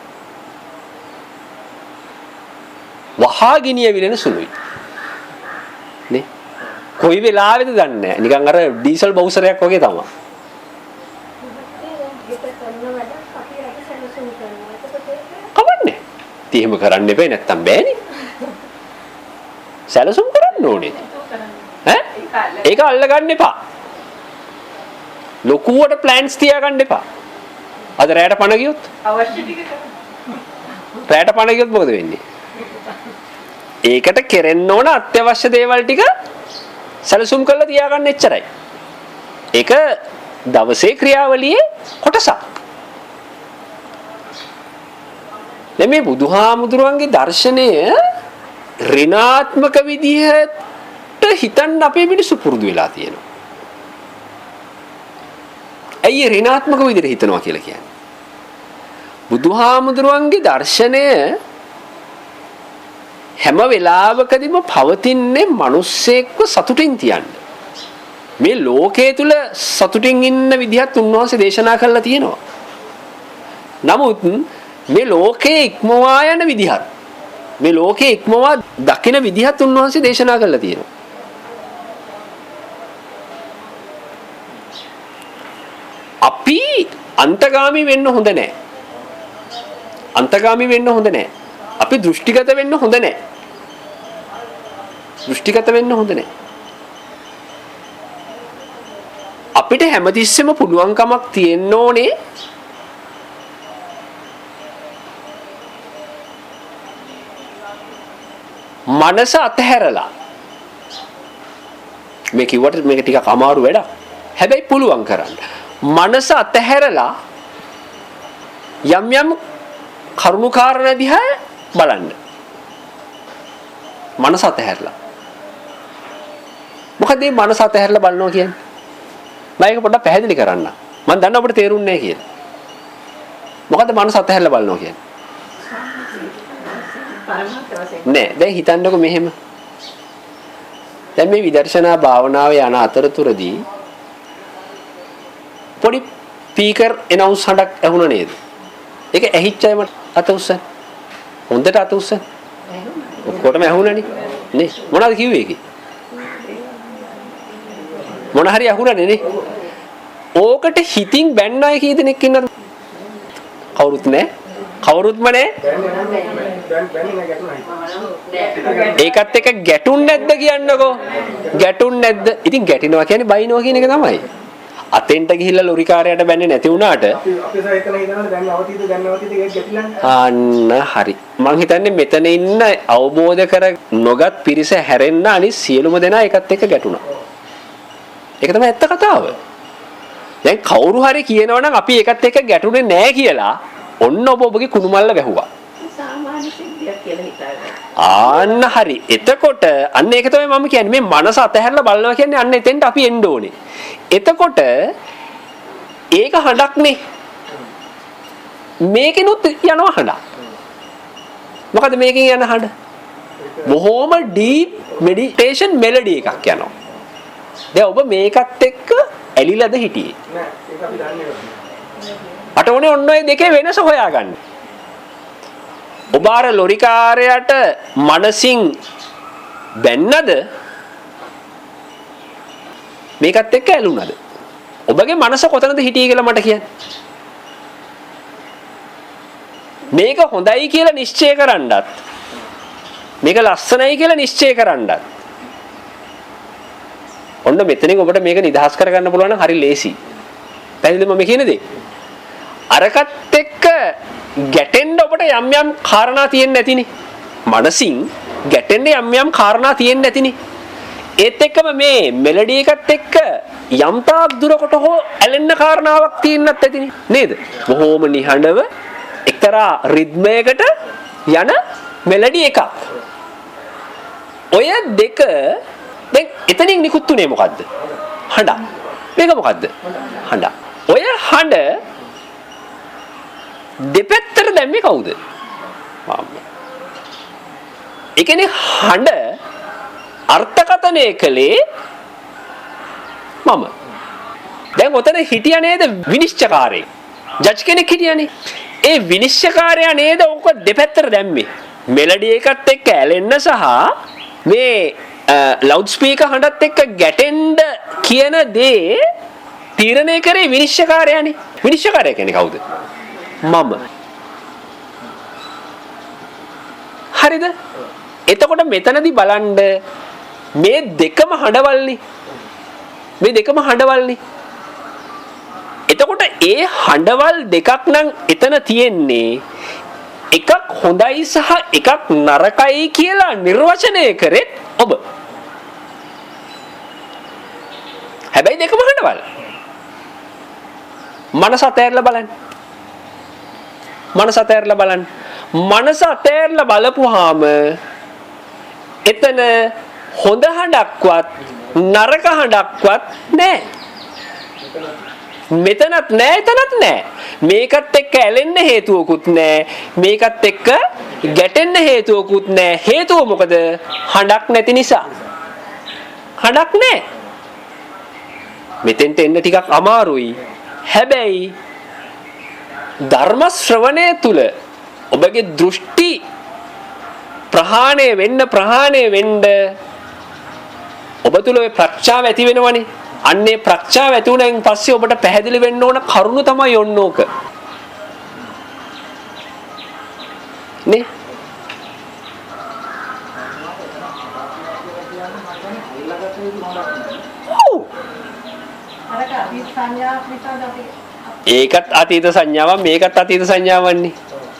A: වහා ගිනිය විලෙන සුළුයි. නේ? කොයි වෙලාවෙද දන්නේ නැහැ. නිකන් අර ඩීසල් බවුසරයක් වගේ තමයි. කවන්නේ. එහෙම කරන්න එපා නැත්තම් බෑනේ. සැලසුම් කරන්න ඕනේ. ඈ? ඒක අල්ල ගන්න එපා. ලොකුවට ප්ලෑන්ස් තියාගන්න එපා. අද රැයට පණ ගියොත්
B: අවශ්‍ය ටික කරන්න.
A: රැයට පණ ගියොත් මොකද වෙන්නේ? ඒකට කෙරෙන්න ඕන අත්‍යවශ්‍ය දේවල් ටික සැලසුම් කරලා තියාගන්න එච්චරයි. ඒක දවසේ ක්‍රියාවලියේ කොටසක්. මේ බුදුහාමුදුරුවන්ගේ දර්ශනය ඍණාත්මක විදිහට හිතන්න අපේ මිනිස්සු පුරුදු වෙලා තියෙනවා. ඇයි ඍණාත්මක විදිහට හිතනවා කියලා කියන්නේ? බුදුහාමුදුරුවන්ගේ දර්ශනය හැම වෙලාවකදීම පවතින්නේ මිනිස්සෙක්ව සතුටින් තියන්න. මේ ලෝකයේ තුල සතුටින් ඉන්න විදිහත් උන්වහන්සේ දේශනා කරලා තියෙනවා. නමුත් මේ ලෝකයේ ඉක්මවා යන විදිහත් මේ ලෝකයේ ඉක්මවා දකින විදිහත් උන්වහන්සේ දේශනා කරලා තියෙනවා. අපි අන්තගාමී වෙන්න හොඳ නැහැ. අන්තගාමී වෙන්න හොඳ නැහැ. අපි දෘෂ්ටිගත වෙන්න හොඳ නැහැ. දෘෂ්ටිගත වෙන්න හොඳ නැහැ. අපිට හැමතිස්සෙම පුළුවන්කමක් තියෙන්න ඕනේ මනස අතහැරලා මේ කිව්වට මේක ටිකක් අමාරු වැඩක්. හැබැයි පුළුවන් කරන්න. මනස අතහැරලා යම් යම් කරුණු කාරණා දිහා බලන්න. මනස අතහැරලා. මොකද මේ මනස අතහැරලා බලනවා කියන්නේ? මම ඒක පොඩ්ඩක් පැහැදිලි කරන්න. මම දන්නවා ඔබට තේරුන්නේ නැහැ කියලා. මොකද මනස අතහැරලා බලනවා කියන්නේ? නෑ දැන් හිතන්නකො මෙහෙම. දැන් මේ විදර්ශනා භාවනාවේ යන අතරතුරදී පොඩි ස්පීකර් එනවුන්ස් හඬක් ඇහුණා නේද? ඒක ඇහිච්ච අය මට අත උස්සන්න. හොඳට අත උස්සන්න. ඔක්කොටම ඇහුණානේ. නේ මොනවද කිව්වේ ඒකේ? මොන හරි ඇහුණානේ නේ. ඕකට හිතින් බැන්න අය කී දෙනෙක් ඉන්නවද? කවුරුත් නෑ. කවුරුත්ම නෑ. ඒකත් එක්ක ගැටුන්නේ නැද්ද කියන්නකෝ. ගැටුන්නේ නැද්ද? ඉතින් ගැටිනවා කියන්නේ බයිනවා කියන එක තමයි. අතෙන්ට ගිහිල්ලා ලොරි කාර්යයට බැන්නේ නැති වුණාට
C: අපි සායතන හිතනවා දැන් අවතීද ඒක ගැටිලන්නේ.
A: අන්න හරි. මං හිතන්නේ මෙතන ඉන්න අවබෝධ කර නොගත් පිරිස හැරෙන්න අනිත් සියලුම දෙනා ඒකත් එක්ක ගැටුණා. ඒක තමයි ඇත්ත කතාව. දැන් කවුරු හරි කියනවනම් අපි ඒකත් එක්ක ගැටුනේ නැහැ කියලා ඔන්න ඔබගේ කුණුමල්ල වැහුවා.
B: සාමාන්‍ය සිද්ධියක් කියලා හිතාගන්න.
A: ආන්න හරි. එතකොට අන්න ඒක තමයි මම කියන්නේ මේ මනස අතහැරලා බලනවා කියන්නේ අන්න එතෙන්ට අපි එන්න ඕනේ. එතකොට ඒක හඬක්නේ. මේකෙනුත් යනවා හඬ. මොකද මේකෙන් යන හඬ? බොහොම ඩීප් මෙඩිටේෂන් මෙලඩි එකක් යනවා. දැන් ඔබ මේකත් එක්ක ඇලිලාද හිටියේ?
C: නෑ ඒක අපි දන්නේ නැහැ.
A: අට උනේ ඔන්න ඔය දෙකේ වෙනස හොයාගන්න. ඔබ අර ලොරිකාරයට මනසින් බැන්නද? මේකත් එක්ක ඇලුනද? ඔබගේ මනස කොතනද හිටියේ කියලා මට කියන්න. මේක හොඳයි කියලා නිශ්චය කරන්නත් මේක ලස්සනයි කියලා නිශ්චය කරන්නත් ඔන්න මෙතනින් ඔබට මේක නිදහස් කරගන්න පුළුවන් නම් හරි ලේසි. පැහැදිලිද මම කියන දේ? අරකට එක්ක ගැටෙන්න ඔබට යම් යම් කාරණා තියෙන්නේ නැතිනේ. මනසින් ගැටෙන්න යම් යම් කාරණා තියෙන්නේ නැතිනේ. ඒත් එක්කම මේ මෙලඩි එකත් එක්ක යම් තාක් දුරකට හෝ ඇලෙන්න කාරණාවක් තියෙන්නත් ඇතිනේ. නේද? බොහොම නිහඬව එක්තරා රිද්මයකට යන මෙලඩි එකක්. ඔය දෙක දැන් එතනින් නිකුත් උනේ මොකද්ද? හඬ. මේක මොකද්ද? හඬ. ඔය හඬ දෙපැත්තට දැම්මේ කවුද? මම. ඒ කියන්නේ හඬ අර්ථකථනය කළේ මම. දැන් ඔතන හිටියා නේද විනිශ්චයකාරයෙක්? ජජ් කෙනෙක් හිටියානේ. ඒ විනිශ්චයකාරයා නේද ඔක දෙපැත්තට දැම්මේ. මෙලඩි එකත් එක්ක ඇලෙන්න සහ මේ ලවුඩ් ස්පීකර් හඬත් එක්ක ගැටෙන්න කියන දේ තීරණය කරේ විනිශ්චයකාරයානේ. විනිශ්චයකාරයා කියන්නේ කවුද? මම. හරිද? එතකොට මෙතනදී බලන්න මේ දෙකම හඬවල්නේ. මේ දෙකම හඬවල්නේ. එතකොට ඒ හඬවල් දෙකක් නම් එතන තියෙන්නේ එකක් හොඳයි සහ එකක් නරකයි කියලා නිර්වචනය කරෙත් ඔබ. හැබැයි දෙකම හඬවල්. මනස අතහැරලා බලන්න. මනස අතහැරලා බලන්න. මනස අතහැරලා බලපුවාම එතන හොඳ හඬක්වත් නරක හඬක්වත් නැහැ. මෙතනත් නැහැ එතනත් නැහැ. මේකත් එක්ක ඇලෙන්න හේතුවකුත් නැහැ. මේකත් එක්ක ගැටෙන්න හේතුවකුත් නැහැ. හේතුව මොකද? හඬක් නැති නිසා. හඬක් නැහැ. මෙතෙන්ට එන්න ටිකක් අමාරුයි. හැබැයි ධර්ම ශ්‍රවණය තුල ඔබගේ දෘෂ්ටි ප්‍රහාණය වෙන්න ඔබ තුල ඔය ප්‍රඥාව ඇති වෙනවනේ. අන්නේ ප්‍රඥාව ඇති වුණෙන් පස්සේ ඔබට පැහැදිලි වෙන්න ඕන කරුණු තමයි යොන්න ඕක. නේ? ඒකත් අතීත සංඥාවක් මේකත් අතීත සංඥාවන්නේ.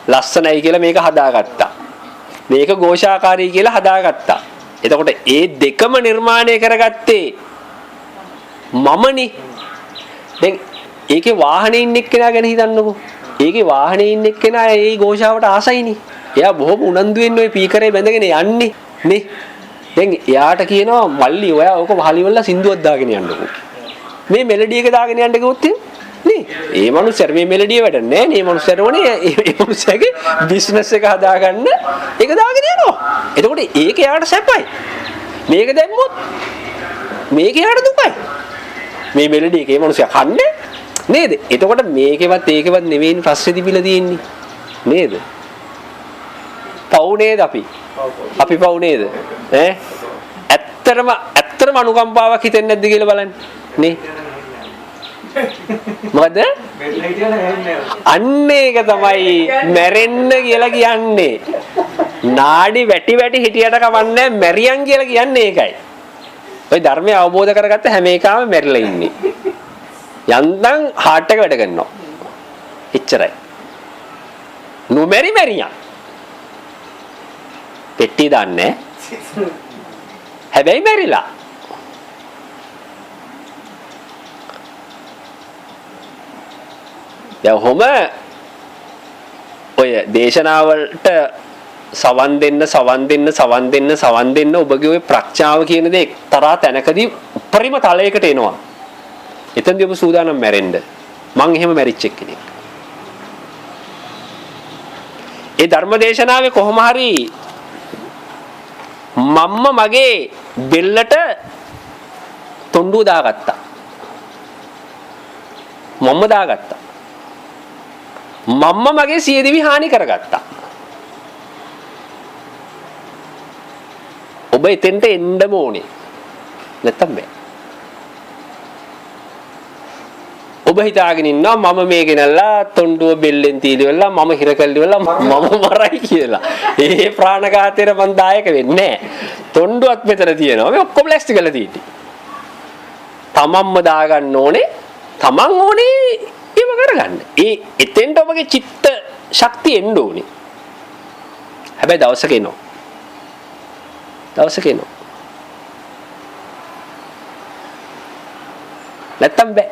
A: ලස්සනයි කියලා මේක හදාගත්තා. මේක ഘോഷාකාරී කියලා හදාගත්තා. එතකොට ඒ දෙකම නිර්මාණය කරගත්තේ මමනේ. දැන් ඒකේ වාහනේ ඉන්න එක්කෙනා ගැන හිතන්නකෝ. ඒකේ වාහනේ ඉන්න එක්කෙනා ඒ ഘോഷාවට ආසයිනේ. එයා බොහොම උනන්දුවෙන් ওই පීකරේ බැඳගෙන යන්නේ නේ. දැන් එයාට කියනවා මල්ලි ඔයා ඕක වහලිවලා සින්දුවක් දාගෙන යන්නකෝ. මේ මෙලඩි එක දාගෙන යන්න කිව්වොත් නේ. ඒ මනුස්සයාට මේ මෙලඩිය වැඩ නැහැ නේ. මේ මනුස්සයාට ඕනේ ඒ මනුස්සයාගේ බිස්නස් එක හදාගන්න ඒක දාගෙන යනවා. එතකොට ඒක එයාට සැපයි. මේක දැම්මොත් මේක එයාට දුකයි. මේ මෙලඩි එක ඒ මනුස්සයා කන්නේ නේද? එතකොට මේකෙවත් ඒකෙවත් නෙවෙයි ප්‍රශ්නේ තිබිලා තියෙන්නේ. නේද? පව් නේද අපි? අපි පව් නේද? ඇත්තටම අනුකම්පාවක් හිතෙන්නේ නැද්ද කියලා බලන්න. නේ? මොකද? අන්න ඒක තමයි මැරෙන්න කියලා කියන්නේ. නාඩි වැටි හිටියට කවන්නේ මැරියන් කියලා කියන්නේ ඒකයි. ඔය ධර්මය අවබෝධ කරගත්ත හැම එකම මැරිලා ඉන්නේ. යන්තම් හાર્ට් එක වැඩ කරනවා. එච්චරයි. නොමැරි මැරියන්. පෙට්ටි දාන්නේ. හැබැයි මැරිලා. දැන් කොහොම ඔය දේශනාවලට සවන් දෙන්න ඔබගේ ඔය ප්‍රඥාව කියන දේ එක්තරා තැනකදී උපරිම තලයකට එනවා. එතෙන්දී ඔබ සූදානම් මැරෙන්න. මං එහෙම මැරිච්ච එක්කෙනෙක්. ඒ ධර්ම දේශනාවේ කොහොම හරි මම්ම මගේ බෙල්ලට තොණ්ඩුව දාගත්තා. මම්ම දාගත්තා. මම්ම මගේ සියදිවි හානි කරගත්තා. ඔබ එතෙන්ට එන්නම ඕනේ. නැත්තම් බෑ. ඔබ හිතාගෙන ඉන්නවා මම මේ ගෙනල්ලා තොණ්ඩුව බෙල්ලෙන් තීලිවලා මම හිර කල්ලිවලා මම මරයි කියලා. ඒ ප්‍රාණඝාතයට මං දායක වෙන්නේ නැහැ. තොණ්ඩුවත් මෙතන තියෙනවා. මේ ඔක්කොම ලැස්ති කරලා තියෙන්නේ. තමන්ම දාගන්න ඕනේ. තමන් ඕනේ ඒව කරගන්න. ඒ එතෙන්ට ඔබගේ චිත්ත ශක්තිය එන්න ඕනේ. හැබැයි දවසක එනවා. නැත්තම් බෑ.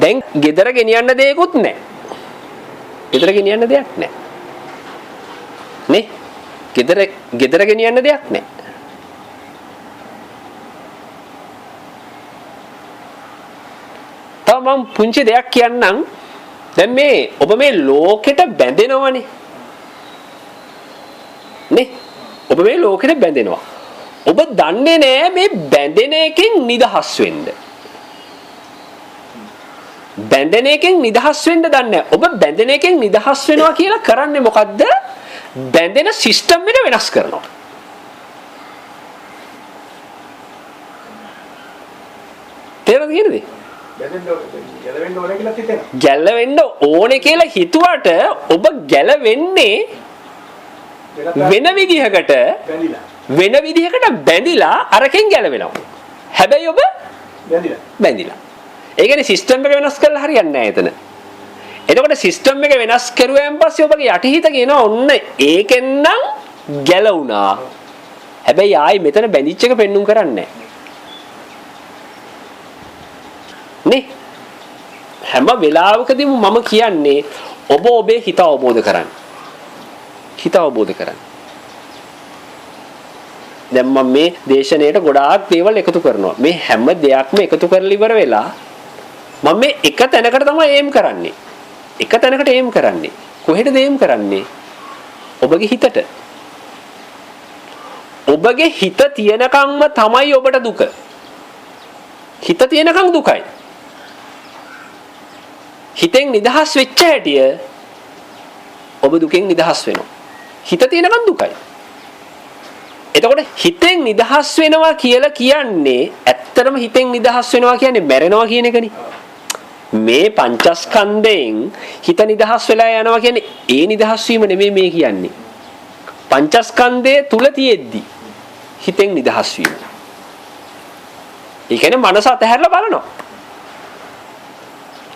A: දැන් ගෙදර ගෙනියන්න දෙයක්වත් නැහැ. ගෙදර ගෙනියන්න දෙයක් නැහැ. නේ? ගෙදර ගෙනියන්න දෙයක් නැහැ. තව මම පුංචි දෙයක් කියන්නම්. දැන් මේ ඔබ මේ ලෝකෙට බැඳෙනවනේ. නේ? ඔබ මේ ලෝකෙට බැඳෙනවා. ඔබ දන්නේ නැහැ මේ බැඳෙන එකෙන් නිදහස් වෙන්න. බැඳෙන එකෙන් නිදහස් වෙන්න දන්නේ නැහැ. ඔබ බැඳෙන එකෙන් නිදහස් වෙනවා කියලා කරන්නේ මොකද්ද? බැඳෙන සිස්ටම් එක වෙනස් කරනවා. තේරුම් ගන්නද? ගැලවෙන්න ඕනේ කියලා හිතුවට ඔබ ගැලවෙන්නේ වෙන විදිහකට බැඳිලා අරකින් ගැලවෙනවා. හැබැයි ඔබ බැඳිලා. ඒ කියන්නේ සිස්ටම් එක වෙනස් කරලා හරියන්නේ නැහැ එතන. එතකොට සිස්ටම් එක වෙනස් කරුවයන් පස්සේ ඔබගේ යටිහිත කියනවා ඔන්න ඒකෙන් නම් ගැලවුණා. හැබැයි ආයි මෙතන බැඳිච්ච එක පෙන්눔 කරන්නේ නේ. හැම වෙලාවකදීම මම කියන්නේ ඔබ ඔබේ හිත අවබෝධ කරගන්න. දැන් මම මේ දේශනාවට ගොඩාක් දේවල් එකතු කරනවා. මේ හැම දෙයක්ම එකතු කරලා ඉවර වෙලා මම මේ එක තැනකට තමයි එම් කරන්නේ. කොහෙටද එම් කරන්නේ? ඔබගේ හිතට. ඔබගේ හිත තියනකම්ම තමයි ඔබට දුක. හිත තියනකම් දුකයි. හිතෙන් නිදහස් වෙච්ච හැටිය ඔබ දුකෙන් නිදහස් වෙනවා. හිත තියනකම් දුකයි. එතකොට හිතෙන් නිදහස් වෙනවා කියලා කියන්නේ ඇත්තටම හිතෙන් නිදහස් වෙනවා කියන්නේ මැරෙනවා කියන එකනේ. මේ පංචස්කන්ධයෙන් හිත නිදහස් වෙලා යනවා කියන්නේ ඒ නිදහස් වීම නෙමෙයි මේ කියන්නේ. පංචස්කන්ධයේ තුල තියෙද්දි හිතෙන් නිදහස් වීම. ඒ කියන්නේ මනස අතහැරලා බලනවා.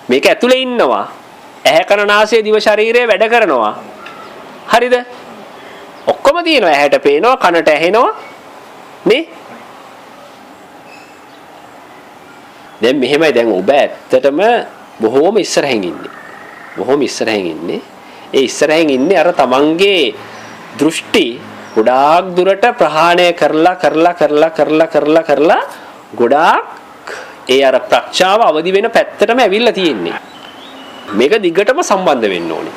A: මේක ඇතුලේ ඉන්නවා. ඇහැ කන නාසය දිව ශරීරය වැඩ කරනවා. හරිද? ඔක්කොම තියෙනවා. ඇහැට පේනවා, කනට ඇහෙනවා. නේ? දැන් මෙහෙමයි දැන් ඔබ ඇත්තටම බොහෝම ඉස්සරහින් ඉන්නේ. බොහෝම ඉස්සරහින් ඉන්නේ. ඒ ඉස්සරහින් ඉන්නේ අර තමන්ගේ දෘෂ්ටි ගොඩාක් දුරට ප්‍රහාණය කරලා ගොඩාක් ඒ අර ප්‍රඥාව අවදි වෙන පැත්තටම ඇවිල්ලා තියෙන්නේ. මේක දිගටම සම්බන්ධ වෙන්න ඕනේ.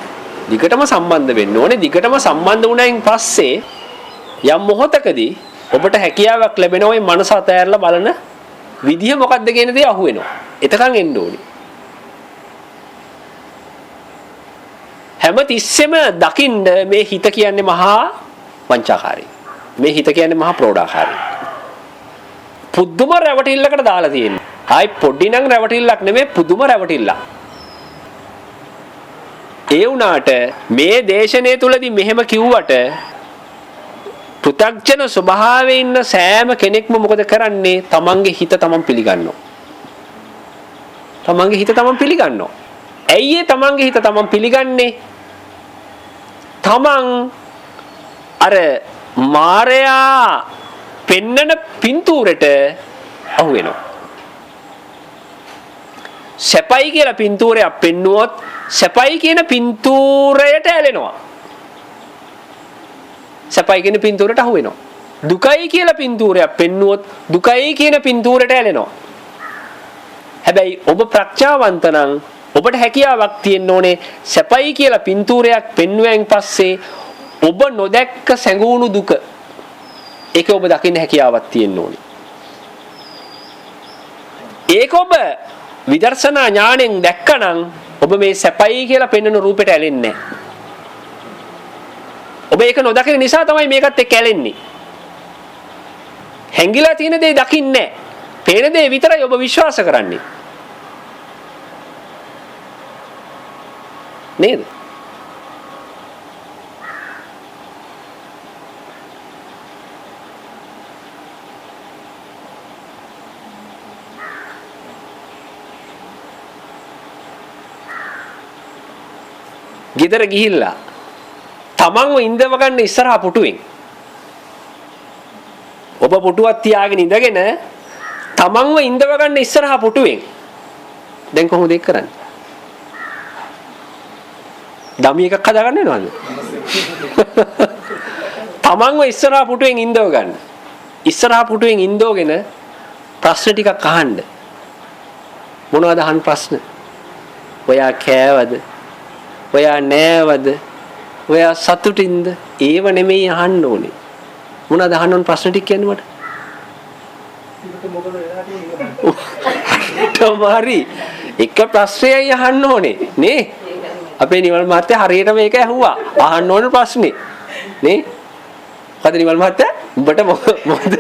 A: දිගටම සම්බන්ධ වෙන්න ඕනේ. දිගටම සම්බන්ධ වුණායින් පස්සේ යම් මොහොතකදී ඔබට හැකියාවක් ලැබෙනවා මේ මනස අතහැරලා බලන විදිය මොකක්ද කියන දේ අහුවෙනවා. එතකන් එන්න ඕනේ. හැම තිස්සෙම දකින්න මේ හිත කියන්නේ මහා වංචාකාරී. මේ හිත කියන්නේ මහා ප්‍රෝඩාකාරී. පුදුම රැවටිල්ලකට දාලා තියෙන්නේ. ආයි පොඩි නම් රැවටිල්ලක් නෙමෙයි පුදුම රැවටිල්ලක්. ඒ වුණාට මේ දේශනේ තුලදී මෙහෙම කිව්වට පෘථග්ජන ස්වභාවයේ ඉන්න සෑම කෙනෙක්ම මොකද කරන්නේ? තමන්ගේ හිත තමන් පිළිගන්නවා. තමන්ගේ හිත තමන් පිළිගන්නවා. ඇයි තමන්ගේ හිත තමන් පිළිගන්නේ? තමන් අර මායයා පෙන්නන පින්තූරෙට අහු වෙනවා. සැපයි කියලා පින්තූරයක් පෙන්නුවොත් සැපයි කියන පින්තූරයට ඇලෙනවා. සැපයි කියන පින්තූරයට අහු වෙනවා. දුකයි කියලා පින්තූරයක් පෙන්නුවොත් දුකයි කියන පින්තූරයට ඇලෙනවා. හැබැයි ඔබ ප්‍රඥාවන්ත නම් ඔබට හැකියාවක් තියෙන්න ඕනේ සැපයි කියලා පින්තූරයක් පෙන්වුවෙන් පස්සේ ඔබ නොදැක්ක සැඟවුණු දුක ඒක ඔබ දකින්න හැකියාවක් තියෙන්න ඕනේ. ඒක ඔබ විදර්ශනා ඥාණයෙන් දැක්කනම් ඔබ මේ සැපයි කියලා පෙන්වන රූපෙට ඇලෙන්නේ නැහැ. ඔබ ඒක නොදකින නිසා තමයි මේකත් එක්ක ඇලෙන්නේ. හැංගිලා තියෙන දේ දකින්නේ නැහැ. පේන දේ විතරයි ඔබ විශ්වාස කරන්නේ. නේද? ගෙදර ගිහිල්ලා තමන්ව ඉඳව ගන්න ඉස්සරහා පුටුවෙන් ඔබ පුටුවක් තියාගෙන ඉඳගෙන තමන්ව ඉඳව ගන්න ඉස්සරහා පුටුවෙන් දැන් කොහොමද ඒක කරන්නේ? දමි එකක් හදාගන්න වෙනවද? තමන්ව ඉස්සරහා පුටුවෙන් ඉඳව ගන්න. ඉස්සරහා පුටුවෙන් ඉඳවගෙන ප්‍රශ්න ටිකක් අහන්න. මොනවද අහන්න ප්‍රශ්න? ඔයා කෑවද? ඔයා නෑවද? ඔයා සතුටින්ද? ඒව නෙමෙයි අහන්න ඕනේ. මොනවද අහන්න ඕන ප්‍රශ්න ටික කියන්නේ මට?
C: මොකද වෙලා තියෙන්නේ?
A: තමයි. එක ප්‍රශ්නයයි අහන්න ඕනේ නේ? අපේ නිවල් මහත්තයා හරියට මේක ඇහුවා. අහන්න ඕන ප්‍රශ්නේ. නේ? මොකද නිවල් මහත්තයා? උඹට මොකද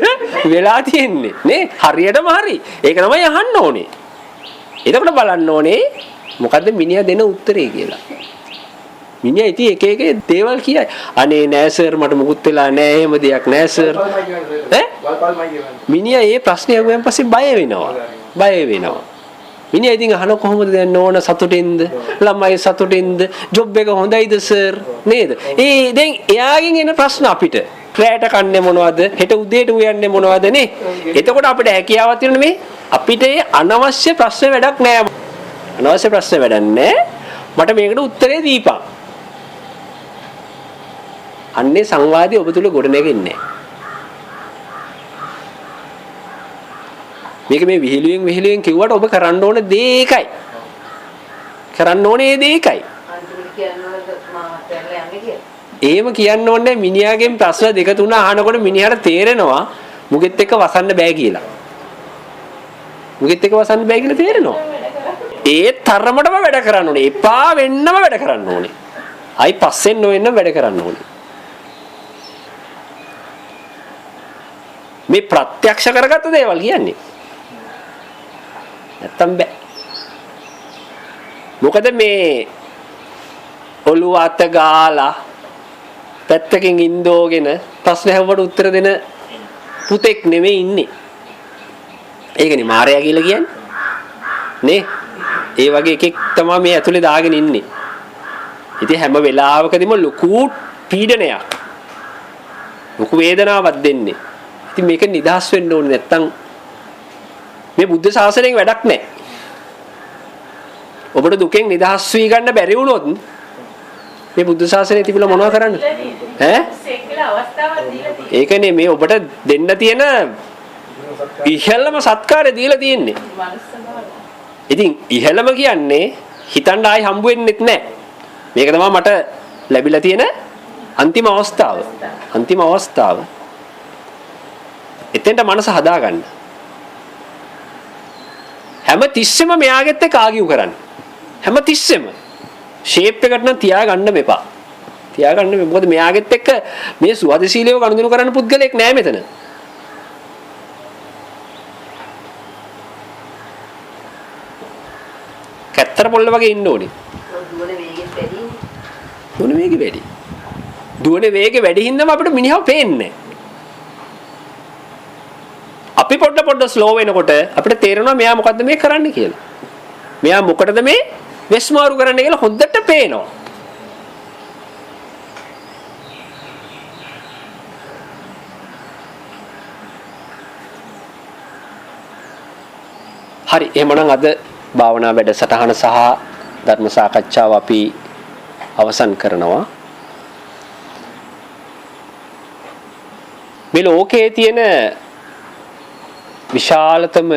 A: වෙලා තියෙන්නේ? නේ? හරියටම හරි. ඒක තමයි අහන්න ඕනේ. එතකොට බලන්න ඕනේ මොකද්ද මිනිහා දෙන උත්තරේ කියලා. මිනිහා ඉතින් එක එක දේවල් කියයි. අනේ නෑ සර් මට මුකුත් වෙලා නෑ එහෙම දෙයක් නෑ සර්. මිනිහා මේ ප්‍රශ්නේ අහුවෙන් පස්සේ බය වෙනවා. බය වෙනවා. මිනිහා ඉතින් අහන කොහොමද දැන් ඕන සතුටින්ද? ළමයි සතුටින්ද? ජොබ් එක හොඳයිද සර්? නේද? දැන් එයාගෙන් එන ප්‍රශ්න අපිට රැට කන්නේ මොනවද? හෙට උදේට උයන්නේ මොනවද නේ? එතකොට අපිට හැකියාවක් තියෙන මේ අපිට ඒ අනවශ්‍ය ප්‍රශ්න වැඩක් නෑ. අනවශ්‍ය ප්‍රශ්න වැඩක් නෑ. මට මේකට උත්තරේ දීපන්. අන්නේ සංවාදයේ ඔබ තුල ගොඩ නැගෙන්නේ නැහැ. මේක මේ විහිළුවෙන් කිව්වට ඔබ කරන්න ඕන දේ ඒකයි. කරන්න ඕනේ දේ ඒකයි. එහෙම කියන්න ඕනේ මිනිහාගෙන් ප්‍රශ්න දෙක තුන අහනකොට මිනිහාට තේරෙනවා මුගෙත් එක්ක වසන්න බෑ කියලා. මුගෙත් එක්ක වසන්න බෑ කියලා තේරෙනවා. ඒ තරමටම වැඩ කරන්න ඕනේ. එපා වෙන්නම වැඩ කරන්න ඕනේ. අයි පස්සෙන් නොවෙන්න වැඩ කරන්න ඕනේ. මේ ප්‍රත්‍යක්ෂ කරගත්ත දේවල් කියන්නේ. නැත්තම් බෑ. මොකද මේ ඔළුව අත ගාලා පැත්තකින් ඉඳෝගෙන ප්‍රශ්න අහුවට උත්තර දෙන පුතෙක් නෙමෙයි ඉන්නේ. ඒකනේ මාරයා කියලා කියන්නේ. නේ? ඒ වගේ එකෙක් තමයි මේ ඇතුලේ දාගෙන ඉන්නේ. ඉතින් හැම වෙලාවකදීම ලොකු පීඩනයක්, ලොකු වේදනාවක් දෙන්නේ. ඉතින් මේක නිදහස් වෙන්න ඕනේ නැත්තම් මේ බුද්ධ ශාසනයෙන් වැඩක් නැහැ. ඔබට දුකෙන් නිදහස් වී ගන්න බැරි වුණොත් මේ බුද්ධ ශාසනය තිබිලා මොනව කරන්නද? ඈ? ඒකනේ මේ ඔබට දෙන්න තියෙන ඉහළම සත්කාරය දීලා තියෙන්නේ. ඉතින් ඉහළම කියන්නේ හිතන්න ආයි හම්බ වෙන්නෙත් නැහැ. මේක තමයි මට ලැබිලා තියෙන අන්තිම අවස්ථාව. අන්තිම අවස්ථාව. එතෙන්ට මනස හදාගන්න. හැම තිස්සෙම මෙයාගෙත් එක්ක ආගියු කරන්න. හැම තිස්සෙම ෂේප් එකට නම් තියාගන්න මෙපා. තියාගන්න මේ මොකද මෙයාගෙත් එක්ක මේ සුවදශීලීව ගනුදෙනු කරන්න පුද්ගලෙක් නෑ මෙතන. කැත්තර පොල්ල වගේ ඉන්න ඕනේ. දුවන වේගෙ වැඩි. දුවන වේගෙ වැඩි හින්දාම අපිට මිනිහව පේන්නේ. අපි පොඩ ස්ලෝ වෙනකොට අපිට තේරෙනවා මෙයා මොකද්ද මේ කරන්නේ කියලා. මෙයා මොකටද මේ වෙස්මාරු කරන්නේ කියලා හොද්දට පේනවා. හරි එහෙනම් අද භාවනා වැඩසටහන සහ ධර්ම සාකච්ඡාව අපි අවසන් කරනවා. මේ ලෝකයේ තියෙන විශාලතම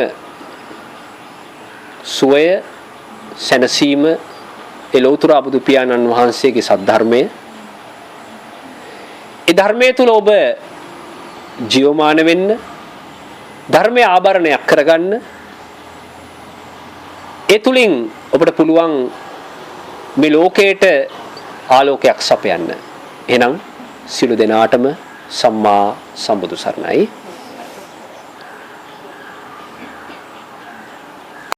A: සුවය සැනසීම එලෝතුරා බුදු පියාණන් වහන්සේගේ සද්ධර්මය. ඒ ධර්මයේ තුල ඔබ ජීවමාන වෙන්න, ධර්මයේ ආභරණයක් කරගන්න. ඒ තුලින් ඔබට පුළුවන් මේ ලෝකයට ආලෝකයක් සපයන්න. එහෙනම් සියලු දෙනාටම සම්මා සම්බුදු සරණයි.